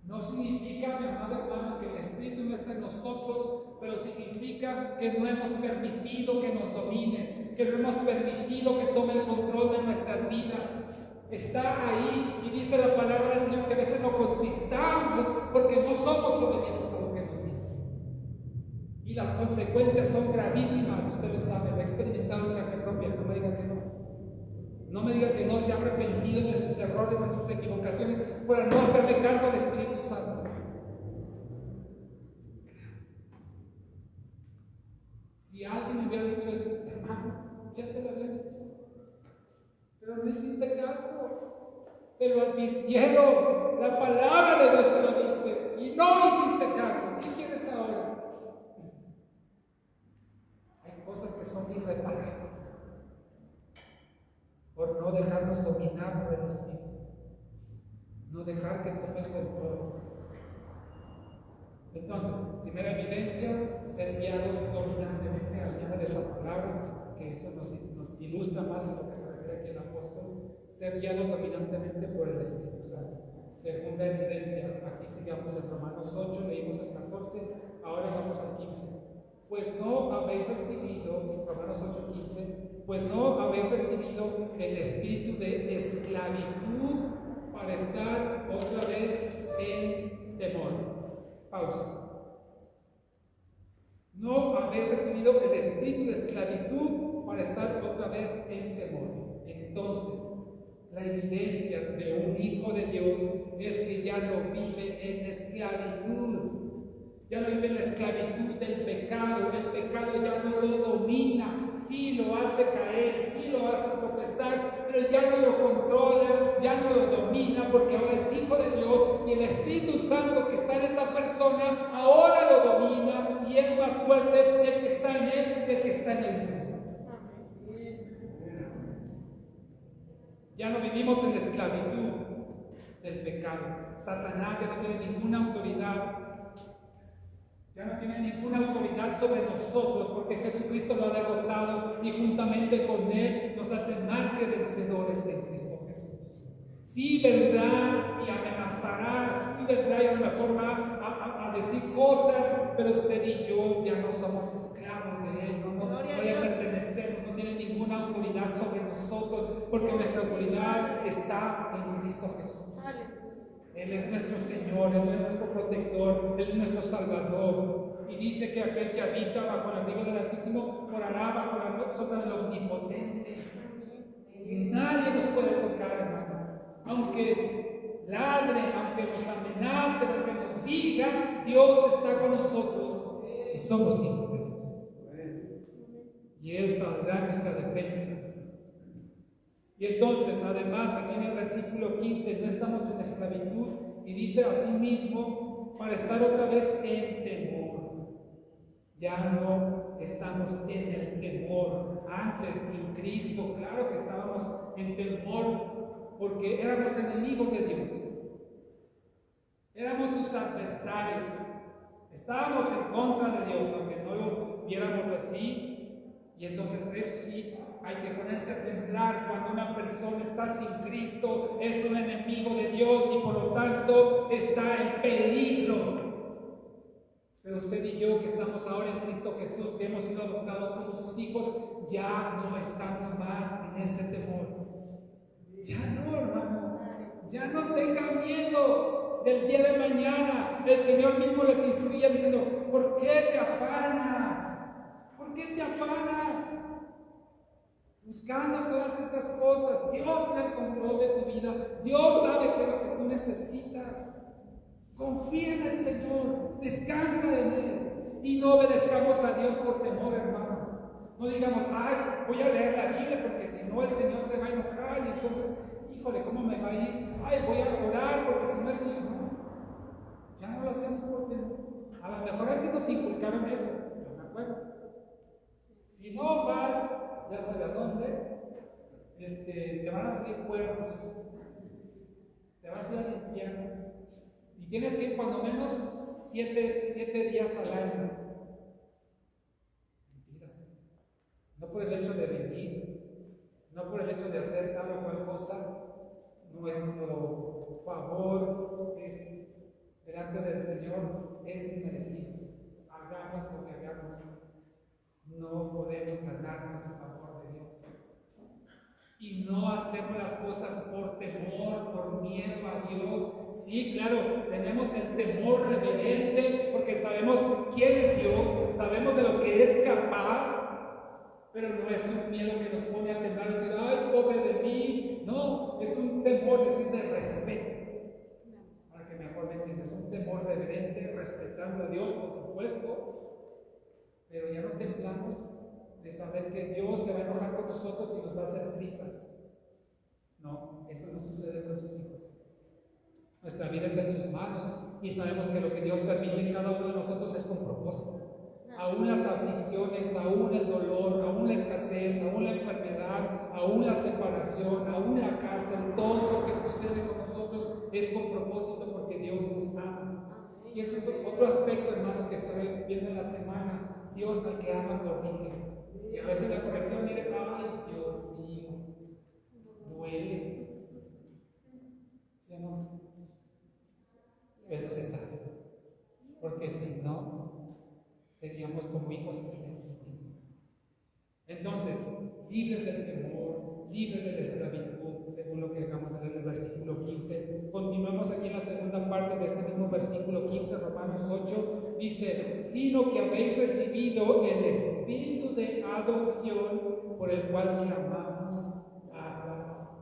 No significa, mi amado hermano, que el Espíritu no está en nosotros, pero significa que no hemos permitido que nos domine, que no hemos permitido que tome el control de nuestras vidas. Está ahí y dice la palabra del Señor que a veces lo contristamos porque no somos obedientes a lo que nos dice. Y las consecuencias son gravísimas, usted lo sabe, lo he experimentado en carne propia, no me diga que no. No me diga que no se ha arrepentido de sus errores, de sus equivocaciones, por no hacerle caso al Espíritu Santo. Si alguien me hubiera dicho esto, hermano, ya te lo había dicho, pero no hiciste caso. Te lo advirtieron, la palabra de Dios te lo dice, y no hiciste caso. ¿Qué quieres ahora? Hay cosas que son irreparables por no dejarnos dominar por el Espíritu, no dejar que tome el control. Entonces, primera evidencia, ser guiados dominantemente, añade esa palabra, que eso nos ilustra más a lo que se refiere aquí el apóstol, ser guiados dominantemente por el Espíritu Santo. Segunda evidencia, aquí sigamos en Romanos 8, leímos el 14, ahora vamos al 15. Pues no habéis recibido, Romanos 8:15, pues no habéis recibido el espíritu de esclavitud para estar otra vez en temor. Pausa. No habéis recibido el espíritu de esclavitud para estar otra vez en temor. Entonces, la evidencia de un hijo de Dios es que ya no vive en esclavitud. Ya no vive en la esclavitud del pecado. El pecado ya no lo domina. Sí lo hace caer, sí lo hace tropezar, pero ya no lo controla. porque ahora es hijo de Dios y el Espíritu Santo que está en esa persona ahora lo domina y es más fuerte el que está en él que el que está en el mundo. Ya no vivimos en la esclavitud del pecado. Satanás ya no tiene ninguna autoridad. Ya no tiene ninguna autoridad sobre nosotros porque Jesucristo lo ha derrotado y juntamente con Él nos hace más que vencedores en Cristo Jesús. Sí vendrá y amenazará, sí vendrá y a lo mejor va a decir cosas, pero usted y yo ya no somos esclavos de Él, no le pertenecemos, no tiene ninguna autoridad sobre nosotros porque nuestra autoridad está en Cristo Jesús. Él es nuestro Señor, Él es nuestro protector, Él es nuestro Salvador. Y dice que aquel que habita bajo el abrigo del Altísimo morará bajo la sombra del Omnipotente. Y nadie nos puede tocar, hermano. Aunque ladren, aunque nos amenacen, aunque nos digan, Dios está con nosotros si somos hijos de Dios. Y Él saldrá en nuestra defensa. Y entonces, además, aquí en el versículo 15, no estamos en esclavitud, y dice así mismo, para estar otra vez en temor. Ya no estamos en el temor. Antes, sin Cristo, claro que estábamos en temor, porque éramos enemigos de Dios. Éramos sus adversarios. Estábamos en contra de Dios, aunque no lo viéramos así. Y entonces, eso sí, hay que ponerse a temblar cuando una persona está sin Cristo, es un enemigo de Dios y por lo tanto está en peligro. Pero usted y yo que estamos ahora en Cristo Jesús, que hemos sido adoptados como sus hijos, ya no estamos más en ese temor. Ya no, hermano, ya no tengan miedo del día de mañana. El Señor mismo les instruía diciendo, ¿por qué te afanas? ¿Por qué te afanas? Buscando todas esas cosas. Dios tiene el control de tu vida. Dios sabe qué es lo que tú necesitas. Confía en el Señor. Descansa en Él. Y no obedezcamos a Dios por temor, hermano. No digamos, ay, voy a leer la Biblia porque si no el Señor se va a enojar y entonces, híjole, ¿cómo me va a ir? Ay, voy a orar porque si no el Señor no. Ya no lo hacemos por temor. A lo mejor antes nos inculcaron eso. Yo me acuerdo. Si no vas, ya sabes a dónde, te van a salir cuernos, te vas a ir al infierno y tienes que ir cuando menos 7 días al año. Mentira. No por el hecho de vivir, no por el hecho de hacer tal o cual cosa, nuestro favor es delante del Señor es inmerecido. Hagamos lo que hagamos. No podemos ganarnos el favor de Dios. Y no hacemos las cosas por temor, por miedo a Dios. Sí, claro, tenemos el temor reverente porque sabemos quién es Dios, sabemos de lo que es capaz, pero no es un miedo que nos pone a temblar y decir, ay, pobre de mí. No, es un temor, decir, de respeto. Para que mejor me entiendas, un temor reverente, respetando a Dios, por supuesto. Pero ya no temblamos de saber que Dios se va a enojar con nosotros y nos va a hacer trizas. No, eso no sucede con sus hijos. Nuestra vida está en sus manos y sabemos que lo que Dios permite en cada uno de nosotros es con propósito. Aún las aflicciones, aún el dolor, aún la escasez, aún la enfermedad, aún la separación, aún la cárcel, todo lo que sucede con nosotros es con propósito porque Dios nos ama. Y es otro aspecto, hermano, que estaré viendo en la semana. Dios al que ama corrige. Y a veces la corrección, mire, ay, Dios mío, duele. ¿Sí o no? Es necesario. Porque si no, seríamos como hijos ilegítimos. Entonces, libres del temor, libres de la esclavitud, según lo que acabamos de leer en el versículo 15. Continuamos aquí en la segunda parte de este mismo versículo 15, Romanos 8, dice, sino que habéis recibido el espíritu de adopción por el cual clamamos, Abba,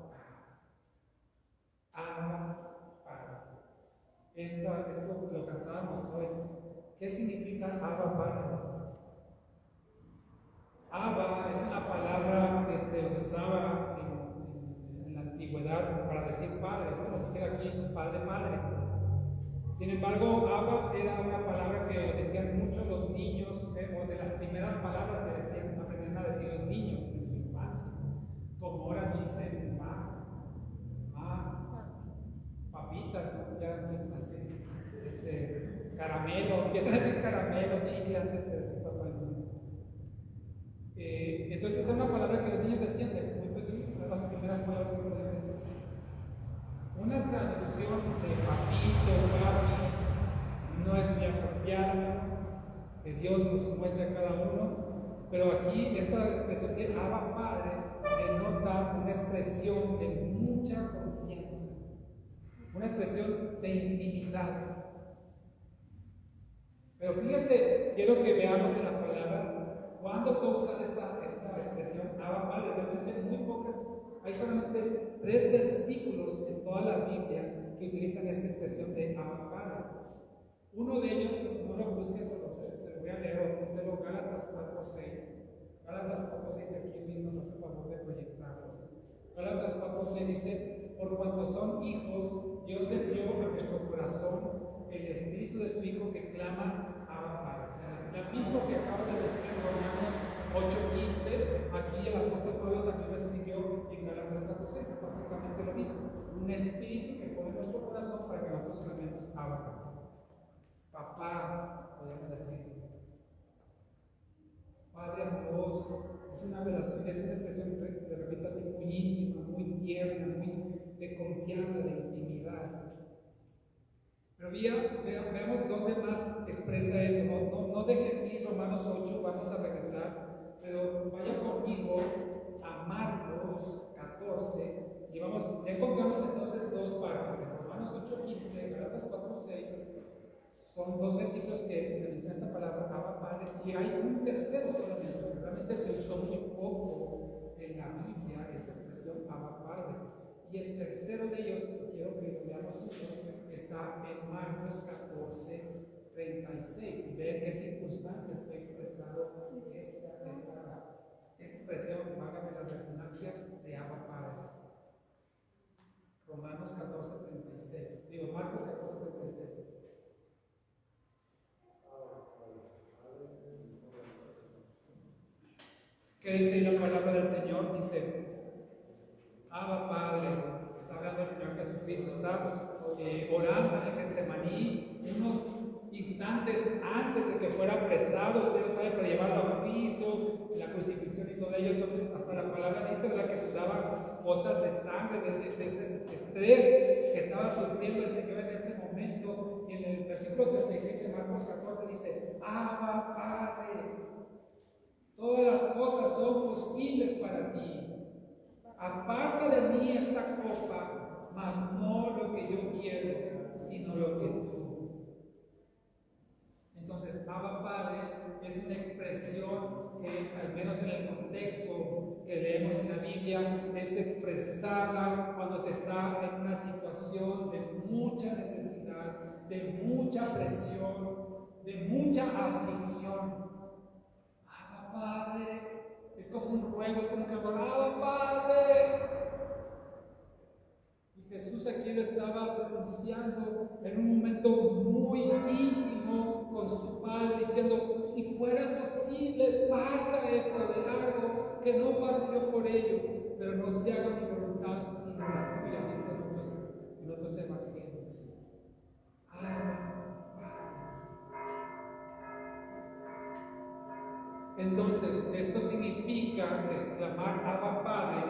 Abba, Padre. Esto lo cantábamos hoy. ¿Qué significa Abba, Padre? Abba es una palabra que se usaba en la antigüedad ¿verdad? Para decir padre, es como si dijera aquí padre, madre. Sin embargo, Abba era una palabra que decían mucho los niños, o de las primeras palabras que decían, aprendían a decir los niños en su infancia, como ahora dicen papitas, ¿no? Ya empiezan a decir caramelo, empiezan a decir caramelo, chicle antes que decir papá y mamá. Entonces esa es una palabra que los niños decían de muy pequeños, eran las primeras palabras que podían decir. Una traducción de papito, papi, no es muy apropiada, que Dios nos muestre a cada uno, pero aquí esta expresión de Abba Padre denota una expresión de mucha confianza, una expresión de intimidad. Pero fíjese, quiero que veamos en la palabra cuándo fue usada esta expresión Abba Padre. Realmente muy pocas, hay solamente 3 versículos en toda la Biblia que utilizan esta expresión de Abba Padre. Uno de ellos, no lo busques, se lo voy a leer, o apúntelo, Gálatas 4:6. Gálatas 4:6, aquí Luis nos hace favor de proyectarlo. Gálatas 4:6 dice: por cuanto son hijos, Dios envió a nuestro corazón el espíritu de su Hijo que clama Abba Padre. O sea, la misma que acaba de decir en Romanos 8:15, aquí el apóstol Pablo también lo escribió en Gálatas 4:6, es básicamente lo mismo. Un espíritu que pone en nuestro corazón para que nosotros clamemos Abba Padre. Papá, podemos decir. Padre amoroso, es una relación, es una expresión, le repito así, muy íntima, muy tierna, muy de confianza, de intimidad. Pero veamos dónde más expresa esto. No deje aquí Romanos 8, vamos a regresar, pero vaya conmigo a Marcos 14 y ya encontramos entonces 2 partes, en Romanos 8:15, Gálatas 4:6. Son 2 versículos que se menciona esta palabra Abba Padre, y hay un tercero solamente. Realmente se usó muy poco en la Biblia esta expresión Abba Padre. Y el tercero de ellos, quiero que lo veamos juntos, está en Marcos 14:36. Y ver qué circunstancias fue expresado esta expresión, válgame la redundancia, de Abba Padre. Romanos 14:36. Digo, Marcos 14:36. ¿Qué dice la palabra del Señor? Dice: Abba Padre. Está hablando el Señor Jesucristo, está orando en el Getsemaní unos instantes antes de que fuera apresado, usted lo sabe, para llevarlo a juicio, la crucifixión y todo ello. Entonces hasta la palabra dice, ¿verdad?, que sudaba gotas de sangre de ese estrés que estaba sufriendo el Señor en ese momento. Y en el versículo 36 de Marcos 14 dice: Abba Padre, todas las cosas son posibles para ti. Aparta de mí esta copa, mas no lo que yo quiero, sino lo que tú. Entonces, Abba Padre es una expresión que, al menos en el contexto que leemos en la Biblia, es expresada cuando se está en una situación de mucha necesidad, de mucha presión, de mucha aflicción. Abba Padre es como un ruego, es como que Abba Padre. Y Jesús aquí lo estaba pronunciando en un momento muy íntimo con su Padre, diciendo: si fuera posible, pasa esto de largo, que no pase yo por ello, pero no se haga mi voluntad sino la tuya, dice en otros evangelios. Entonces, esto significa que exclamar Abba Padre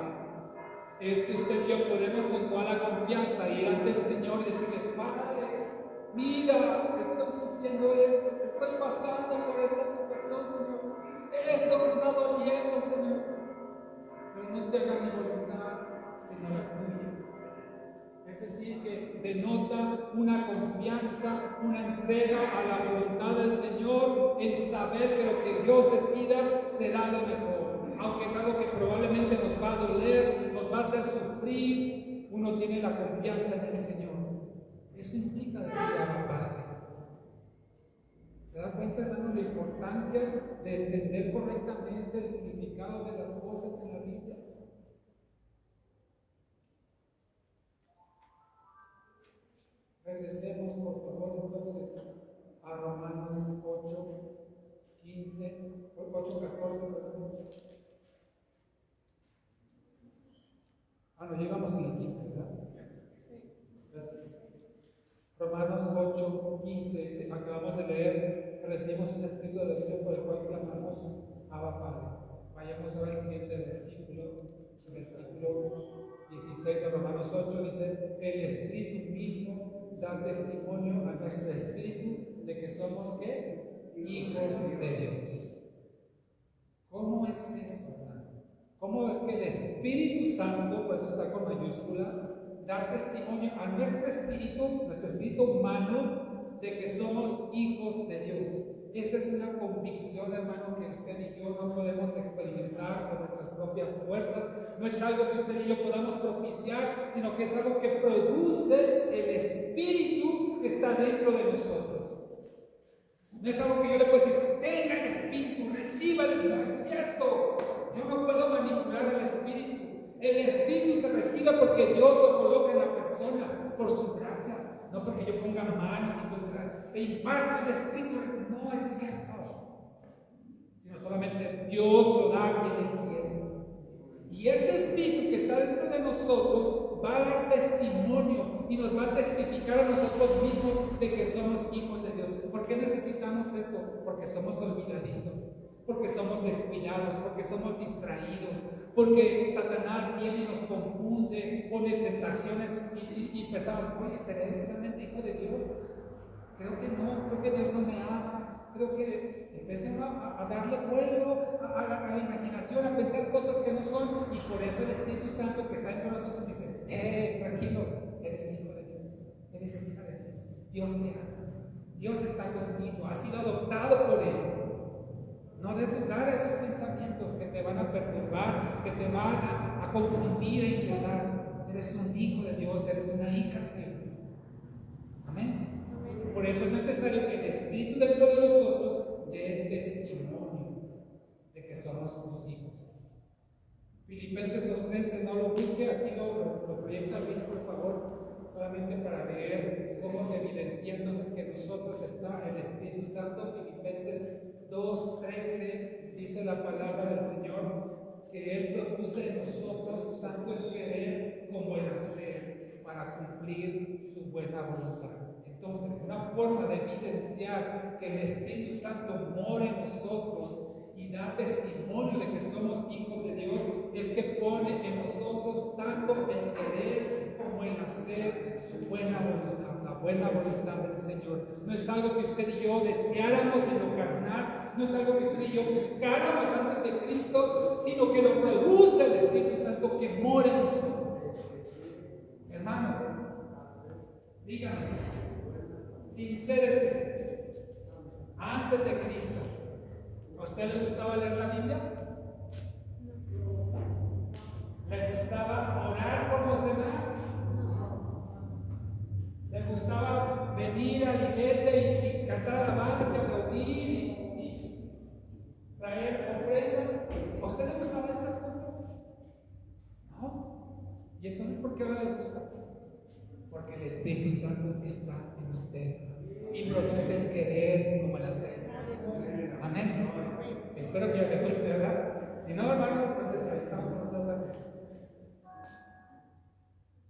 es que usted y yo podemos con toda la confianza ir ante el Señor y decirle: Padre, mira, estoy sufriendo esto, estoy pasando por esta situación, Señor, esto me está doliendo, Señor, pero no se haga mi voluntad sino la tuya. Es decir, que denota una confianza, una entrega a la voluntad del Señor, el saber que lo que Dios decida será lo mejor. Aunque es algo que probablemente nos va a doler, nos va a hacer sufrir, uno tiene la confianza en el Señor. Eso implica decir Abba Padre. ¿Se da cuenta, hermano, la importancia de entender correctamente el significado de las cosas en la Biblia? Regresemos, por favor, entonces a Romanos 8, 15, 8, 14, perdón. No llegamos en el 15, ¿verdad? Gracias. Romanos 8, 15, acabamos de leer, recibimos un espíritu de adopción por el cual clamamos Abba Padre. Vayamos ahora al siguiente versículo 16 de Romanos 8, dice: el Espíritu mismo da testimonio a nuestro espíritu de que somos, ¿qué? Hijos de Dios. ¿Cómo es eso, hermano? ¿Cómo es que el Espíritu Santo, por eso está con mayúscula, da testimonio a nuestro espíritu humano, de que somos hijos de Dios? Esa es una convicción, hermano, que usted y yo no podemos experimentar con nuestras propias fuerzas. No es algo que usted y yo podamos propiciar, sino que es algo que produce el Espíritu que está dentro de nosotros. No es algo que yo le puedo decir: venga el Espíritu, recíbalo. No es cierto. Yo no puedo manipular al Espíritu. El Espíritu se recibe porque Dios lo coloca en la persona, por su gracia. No porque yo ponga manos y cosas, te imparte el Espíritu. No es cierto. Sino solamente Dios lo da a quien Él quiere. Y ese Espíritu que está dentro de nosotros va a dar testimonio y nos va a testificar a nosotros mismos de que somos hijos de Dios. ¿Por qué necesitamos eso? Porque somos olvidadizos, porque somos descuidados, porque somos distraídos, porque Satanás viene y nos confunde, pone tentaciones y pensamos: oye, ¿seré realmente hijo de Dios? Creo que no, creo que Dios no me ama. Creo que empecé a darle vuelo a la imaginación, a pensar cosas que no son, y por eso el Espíritu Santo que está dentro de nosotros dice: tranquilo, eres hijo de Dios, eres hija de Dios, Dios te ama, Dios está contigo, has sido adoptado por Él. No des lugar a esos pensamientos que te van a perturbar, que te van a confundir e inquietar. Eres un hijo de Dios, eres una hija de Dios. Amén. Por eso es necesario que el Espíritu dentro de nosotros dé testimonio de que somos sus hijos. Filipenses 2:13, no lo busque, aquí lo proyecta Luis, por favor, solamente para leer cómo se evidencia entonces que en nosotros está el Espíritu Santo. Filipenses 2:13 dice la palabra del Señor que Él produce en nosotros tanto el querer como el hacer para cumplir su buena voluntad. Entonces, una forma de evidenciar que el Espíritu Santo mora en nosotros y da testimonio de que somos hijos de Dios es que pone en nosotros tanto el querer como el hacer su buena voluntad, la buena voluntad del Señor. No es algo que usted y yo deseáramos en lo carnal, no es algo que usted y yo buscáramos antes de Cristo, sino que lo produce el Espíritu Santo que mora en nosotros. Hermano, dígame, sincérese, antes de Cristo, ¿a usted le gustaba leer la Biblia? ¿Le gustaba orar por los demás? ¿Le gustaba venir a la iglesia y cantar alabanzas y aplaudir y traer ofrenda? ¿A usted le gustaban esas cosas? No. ¿Y entonces por qué ahora le gusta? Porque el Espíritu Santo está en usted y produce el querer como el hacer. Amén. Espero que ya le guste, ¿verdad? Si no, hermano, entonces ahí estamos hablando de otra cosa.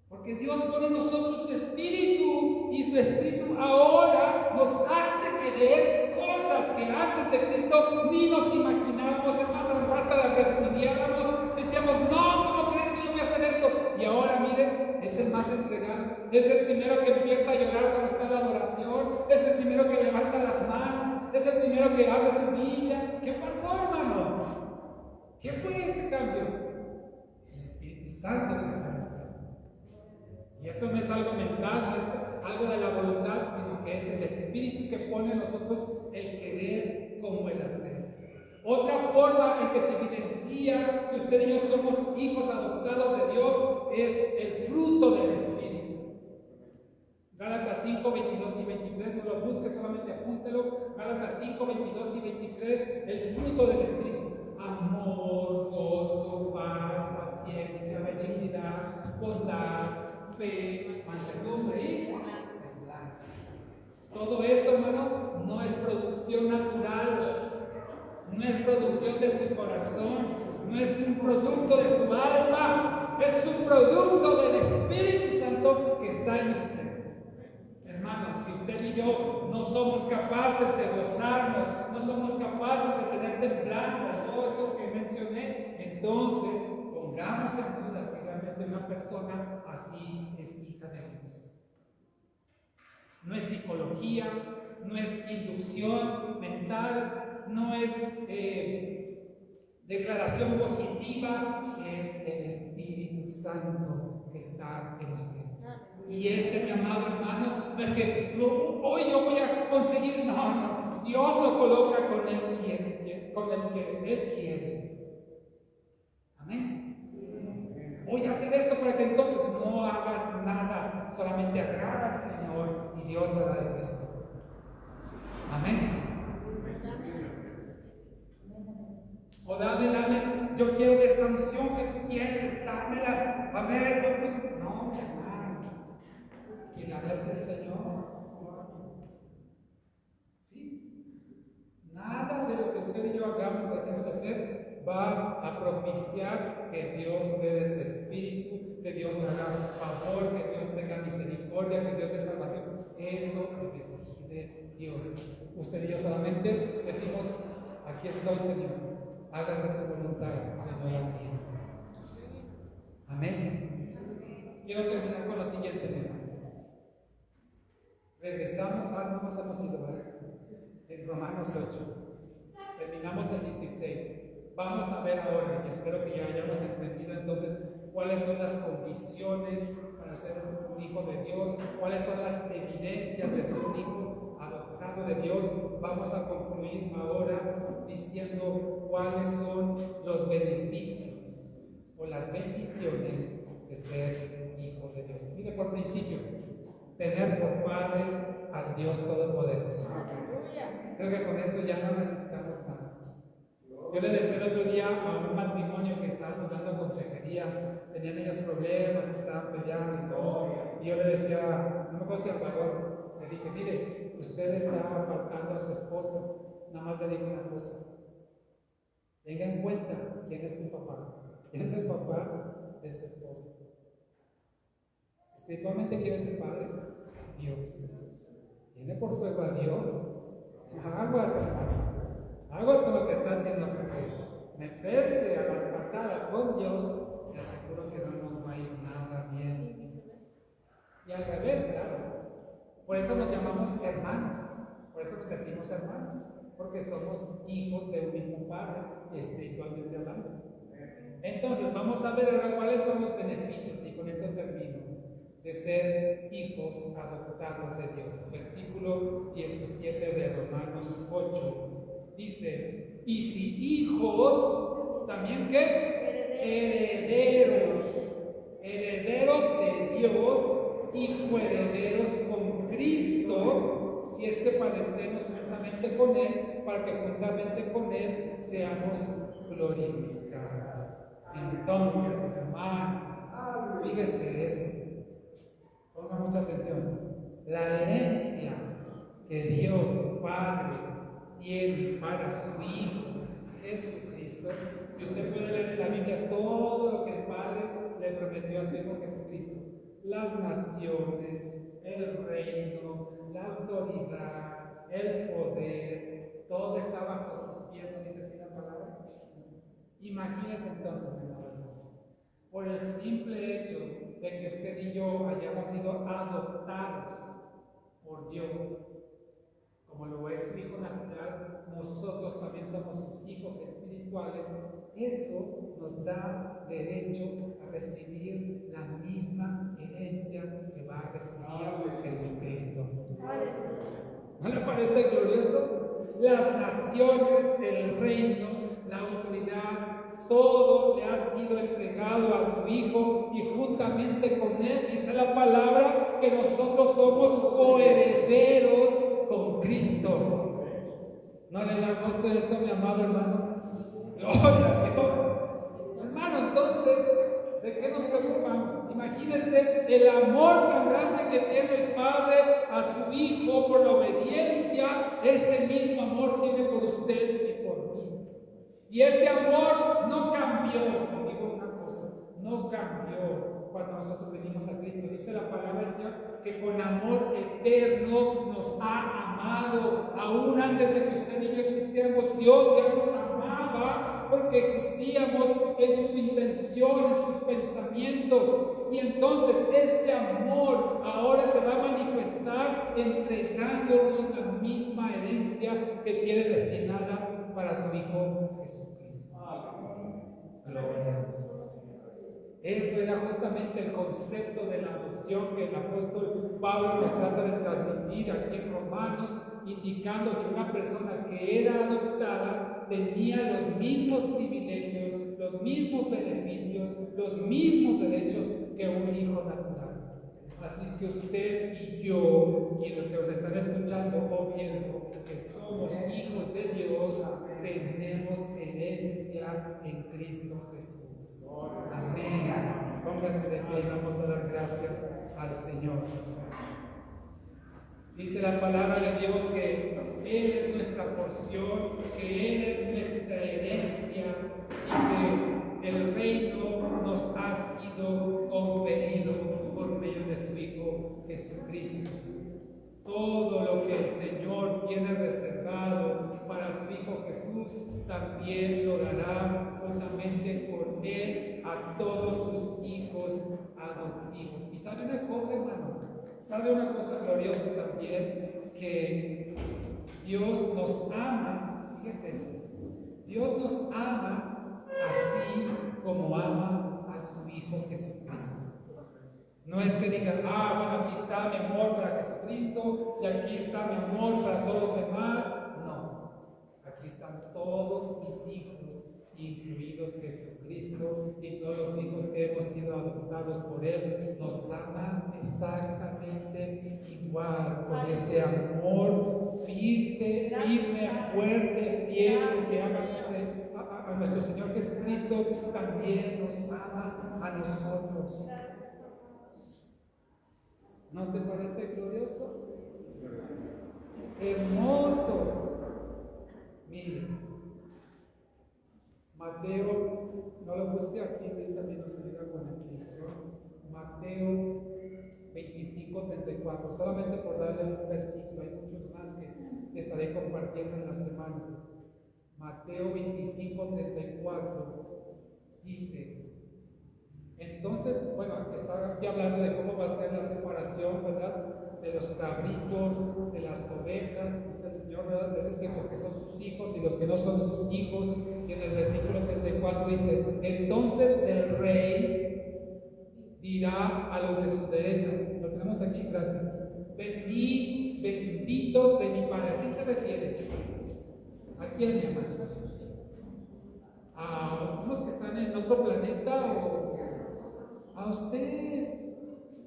Porque Dios pone en nosotros su Espíritu, y su Espíritu ahora nos hace querer cosas que antes de Cristo ni nos imaginábamos. Es más, hasta las repudiábamos. Decíamos: no, ¿cómo crees que yo voy a hacer eso? Y ahora, miren, es el más entregado. Es el primero que empieza a llorar cuando está en la adoración. Es el primero que levanta las manos. Es el primero que abre su Biblia. ¿Qué pasó, hermano? ¿Qué fue este cambio? El Espíritu Santo que está en usted. Y eso no es algo mental, no es algo de la voluntad, sino que es el Espíritu que pone en nosotros el querer como el hacer. Otra forma en que se evidencia que usted y yo somos hijos adoptados de Dios es el fruto del Espíritu. Gálatas 5, 22 y 23, no lo busque, solamente apúntelo. Gálatas 5, 22 y 23, el fruto del Espíritu: amor, gozo, paz, paciencia, benignidad, bondad, fe, mansedumbre y templanza. Todo eso, hermano, no es producción natural, no es producción de su corazón, no es un producto de su alma, es un producto del Espíritu Santo que está en usted. Hermanos, si usted y yo no somos capaces de gozarnos, no somos capaces de tener templanza, todo esto que mencioné, entonces pongamos en duda si realmente una persona así es hija de Dios. No es psicología, no es inducción mental, no es declaración positiva, es el Espíritu Santo que está en usted. Y mi amado hermano, no es que hoy yo voy a conseguir, no, Dios lo coloca con el que Él quiere. Amén. Voy a hacer esto para que entonces no hagas nada, solamente agrada al Señor y Dios hará el resto. Amén. O dame, yo quiero de esa unción que tú tienes, dámela. A ver, no, mi hermano, quien hará es el Señor. ¿Sí? Nada de lo que usted y yo hagamos, dejemos de hacer, va a propiciar que Dios dé de su espíritu, que Dios haga favor, que Dios tenga misericordia, que Dios dé salvación. Eso lo decide Dios. Usted y yo solamente decimos: aquí estoy, Señor. Hágase tu voluntad, no la mía. Amén. Quiero terminar con lo siguiente, mi hermano. Regresamos, no nos hemos ido, en Romanos 8. Terminamos el 16. Vamos a ver ahora, y espero que ya hayamos entendido entonces cuáles son las condiciones para ser un hijo de Dios, cuáles son las evidencias de ser un hijo adoptado de Dios. Vamos a concluir ahora diciendo cuáles son los beneficios o las bendiciones de ser hijo de Dios. Mire, por principio, tener por padre al Dios Todopoderoso. Creo que con eso ya no necesitamos más. Yo le decía el otro día a un matrimonio que estábamos dando consejería, tenían ellos problemas, estaban peleando y todo, y yo le decía, no me acuerdo si al varón, le dije: mire, usted está faltando a su esposa. Nada más le digo una cosa: tenga en cuenta quién es su papá. ¿Quién es el papá de su esposa? Espiritualmente, ¿quién es el padre? Dios. ¿Tiene por suegro a Dios? Aguas, hermano. Aguas con lo que está haciendo, porque meterse a las patadas con Dios, te aseguro que no nos va a ir nada bien. Y al revés, claro. Por eso nos llamamos hermanos. Por eso nos decimos hermanos. Porque somos hijos de un mismo Padre, espiritualmente hablando. Entonces, vamos a ver ahora cuáles son los beneficios, y con esto termino, de ser hijos adoptados de Dios. Versículo 17 de Romanos 8 dice: y si hijos, también ¿qué? Herederos de Dios y coherederos con Cristo, si es que padecemos juntamente con Él, para que juntamente con Él seamos glorificados. Entonces, hermano, fíjese esto, ponga mucha atención. La herencia que Dios Padre tiene para su Hijo Jesucristo, y usted puede leer en la Biblia todo lo que el Padre le prometió a su Hijo Jesucristo: las naciones, el reino, la autoridad, el poder, todo está bajo sus pies, ¿no dice así la palabra? Imagínese entonces, mi hermano, por el simple hecho de que usted y yo hayamos sido adoptados por Dios, como lo es su Hijo natural, nosotros también somos sus hijos espirituales. Eso nos da derecho a recibir la misma herencia que va a recibir Jesucristo. ¿No le parece glorioso? Las naciones, el reino, la autoridad, todo le ha sido entregado a su Hijo, y juntamente con Él dice la palabra que nosotros somos coherederos con Cristo. ¿No le da gozo eso, mi amado hermano? Gloria a Dios. Hermano, entonces, ¿de qué nos preocupamos? Imagínense el amor tan grande que tiene el Padre a su Hijo por la obediencia, ese mismo amor tiene por usted y por mí. Y ese amor no cambió. Le digo una cosa, no cambió cuando nosotros venimos a Cristo. Dice la palabra del Señor que con amor eterno nos ha amado. Aún antes de que usted y yo existiéramos, Dios ya nos amaba porque existíamos en su intención, en sus pensamientos. Y entonces ese amor ahora se va a manifestar entregándonos la misma herencia que tiene destinada para su Hijo Jesucristo. Gloria a Jesús. Eso era justamente el concepto de la adopción que el apóstol Pablo nos trata de transmitir aquí en Romanos, indicando que una persona que era adoptada tenía los mismos privilegios, los mismos beneficios, los mismos derechos que un hijo natural. Así es que usted y yo, y los que nos están escuchando o viendo, que somos hijos de Dios, tenemos herencia en Cristo Jesús. Amén. Póngase de pie y vamos a dar gracias al Señor. Dice la palabra de Dios que Él es nuestra porción, que Él es nuestra herencia y que el reino nos ha sido conferido por medio de su Hijo Jesucristo. Todo lo que el Señor tiene reservado para su Hijo Jesús, también lo dará juntamente con Él a todos sus hijos adoptivos. Y sabe una cosa, hermano, sabe una cosa gloriosa también, que Dios nos ama. Fíjese esto, Dios nos ama así como ama a su Hijo Jesucristo. No es que digan, bueno, aquí está mi amor para Jesucristo y aquí está mi amor para todos los demás. No, aquí están todos mis hijos, incluidos Jesucristo, y todos los hijos que hemos sido adoptados por Él. Nos ama exactamente igual, con ese amor firme, fuerte, fiel, que ama a nuestro Señor Jesucristo. También nos ama a nosotros. ¿No te parece glorioso? Hermoso. Mire, Mateo, no lo busqué aquí, Luis también nos ayuda con la dirección. Mateo 25:34, solamente por darle un versículo, hay muchos más que estaré compartiendo en la semana. Mateo 25:34 dice: entonces, bueno, está aquí hablando de cómo va a ser la separación, ¿verdad? De los cabritos, de las ovejas, dice el Señor, ¿verdad? Es decir, los que son sus hijos y los que no son sus hijos. Y en el versículo 34 dice: entonces el rey dirá a los de su derecha, lo tenemos aquí, gracias, benditos de mi Padre. ¿A quién se refiere? ¿A quién, mi hermano? ¿A unos que están en otro planeta o a usted,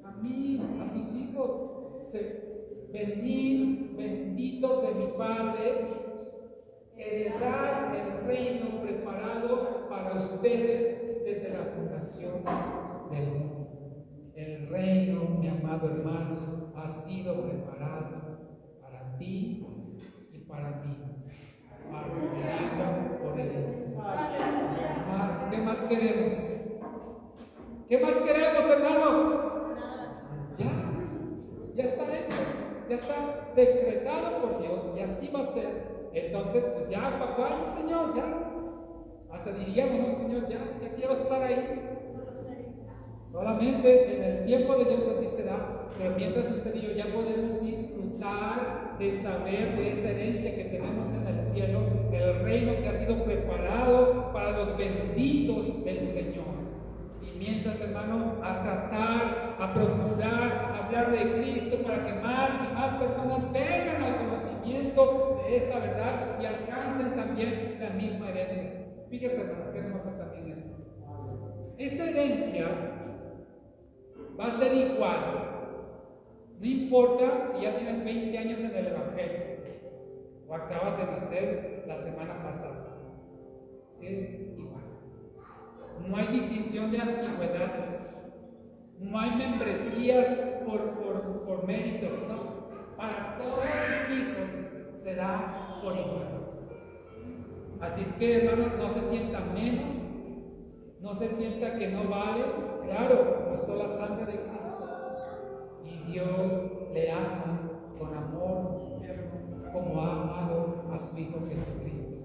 a mí, a sus hijos? Benditos de mi Padre, heredar el reino preparado para ustedes desde la fundación del mundo. El reino, mi amado hermano, ha sido preparado para ti y para mí, para recibirlo por herencia. ¿Qué más queremos? ¿Qué más queremos, hermano? Ya está hecho, ya está decretado por Dios y así va a ser. Entonces, pues ya, papá, Señor, ya. Hasta diríamos, no, Señor, ya quiero estar ahí. Solamente en el tiempo de Dios así será, pero mientras usted y yo ya podemos disfrutar de saber de esa herencia que tenemos en el cielo, el reino que ha sido preparado para los benditos del Señor. Y mientras, hermano, a tratar, a procurar hablar de Cristo para que más y más personas vengan al conocimiento de esta verdad y alcancen también la misma herencia. Fíjese, hermano, qué hermoso también esto. Esta herencia va a ser igual. No importa si ya tienes 20 años en el Evangelio o acabas de nacer la semana pasada. Es igual. No hay distinción de antigüedades. No hay membresías por méritos, ¿no? Para todos sus hijos será por igual. Así es que, hermanos, no se sienta menos, no se sienta que no vale. Claro, costó la sangre de Cristo y Dios le ama con amor como ha amado a su Hijo Jesucristo.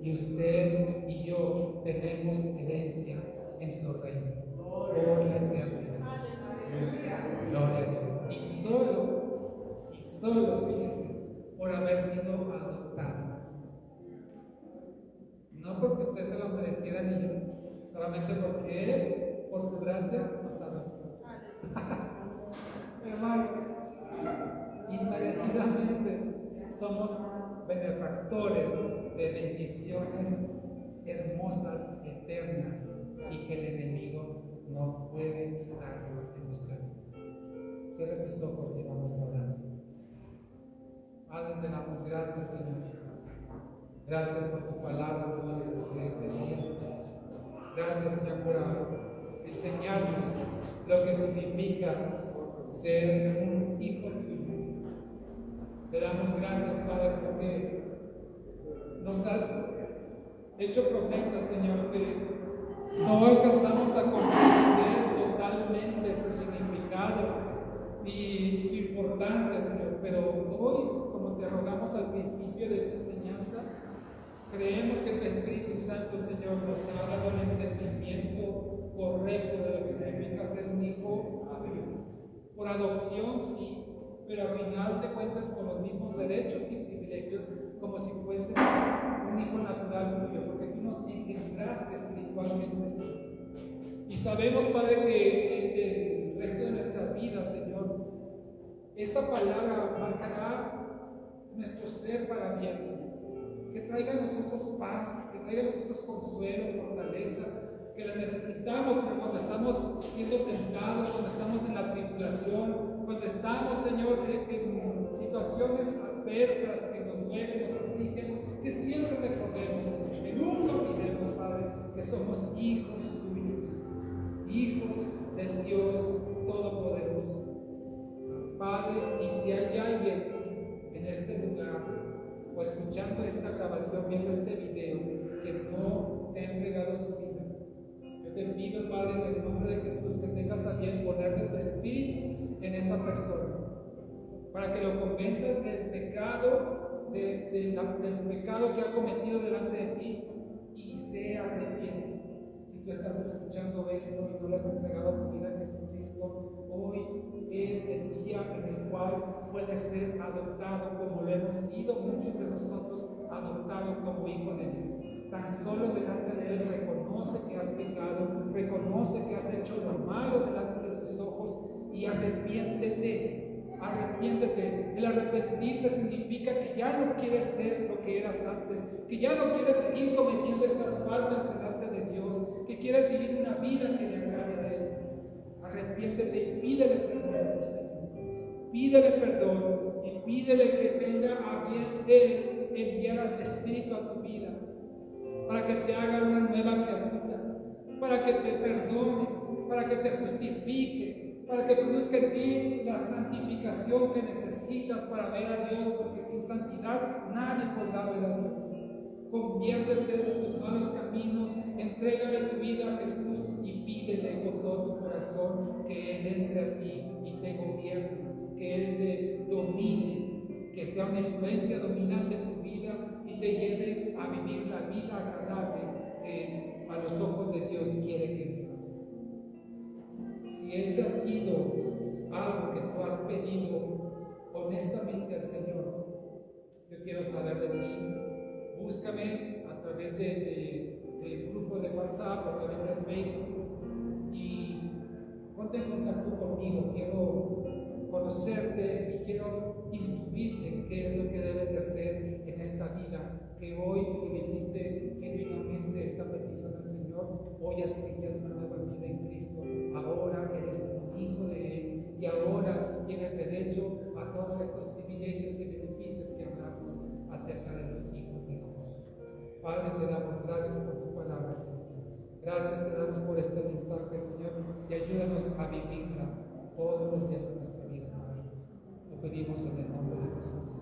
Y usted y yo tenemos herencia en su reino por la eternidad. Gloria a Dios. Y solo, fíjese, por haber sido adoptado. No porque usted se lo mereciera ni yo, solamente porque Él, por su gracia, nos adoptó. Hermano, inmerecidamente somos benefactores de bendiciones hermosas, eternas, y que el enemigo no puede quitar de nuestra vida. Cierre sus ojos y vamos a orar. Padre, te damos gracias, Señor. Gracias por tu palabra, Señor, en este día. Gracias, Señor, por enseñarnos lo que significa ser un hijo tuyo. Te damos gracias, Padre, porque nos has hecho promesas, Señor, que no alcanzamos a comprender totalmente su significado y su importancia, Señor. Pero hoy, como te rogamos al principio de esta enseñanza, creemos que tu Espíritu Santo, Señor, nos ha dado el entendimiento correcto de lo que significa ser un hijo tuyo. Por adopción, sí, pero al final de cuentas con los mismos derechos y privilegios como si fuésemos un hijo natural tuyo, porque tú nos engendraste espiritualmente, Señor. Y sabemos, Padre, que el resto de nuestras vidas, Señor, esta palabra marcará nuestro ser para bien, Señor. Que traiga a nosotros paz, que traiga a nosotros consuelo, fortaleza, que la necesitamos cuando estamos siendo tentados, cuando estamos en la tribulación, cuando estamos, Señor, en situaciones adversas que nos duelen, nos afligen, que siempre recordemos, Señor, que nunca olvidemos, Padre, que somos hijos tuyos, hijos del Dios Todopoderoso. Padre, y si hay alguien en este lugar, o escuchando esta grabación, viendo este video, que no te ha entregado su vida, yo te pido, Padre, en el nombre de Jesús, que tengas a bien poner de tu espíritu en esa persona, para que lo convenzas del pecado, del pecado que ha cometido delante de ti, y se arrepiente. Si tú estás escuchando esto y no le has entregado tu vida a Jesucristo, hoy es el día en el cual puedes ser adoptado, como lo hemos sido muchos de nosotros, adoptados como hijo de Dios. Tan solo delante de Él reconoce que has pecado, reconoce que has hecho lo malo delante de sus ojos y arrepiéntete. Arrepiéntete. El arrepentirse significa que ya no quieres ser lo que eras antes, que ya no quieres seguir cometiendo esas faltas delante de Dios, que quieres vivir una vida que le agrade a Él. Arrepiéntete y pídele perdón a tu Señor. Pídele perdón y pídele que tenga a bien Él enviar a su Espíritu a tu vida, para que te haga una nueva criatura, para que te perdone, para que te justifique, para que produzca en ti la santificación que necesitas para ver a Dios, porque sin santidad nadie podrá ver a Dios. Conviértete de tus malos caminos, entrégale tu vida a Jesús y pídele con todo tu corazón que Él entre a ti y te gobierne, que Él te domine, que sea una influencia dominante en tu vida y te lleve a vivir la vida agradable que a los ojos de Dios quiere que vivas. Si este ha sido algo que tú has pedido honestamente al Señor, yo quiero saber de ti. Búscame a través del grupo de WhatsApp, a través de Facebook, y ponte en contacto conmigo. Quiero conocerte y quiero instruirte qué es lo que debes de hacer en esta vida, que hoy, si le hiciste genuinamente esta petición al Señor, hoy has iniciado una nueva vida en Cristo. Ahora eres un hijo de Él y ahora tienes derecho a todos estos privilegios y beneficios que hablamos acerca de los hijos de Dios. Padre, te damos gracias por tu palabra, Señor. Gracias te damos por este mensaje, Señor, y ayúdanos a vivirla todos los días de nuestra vida, Padre. Lo pedimos en el nombre de Jesús.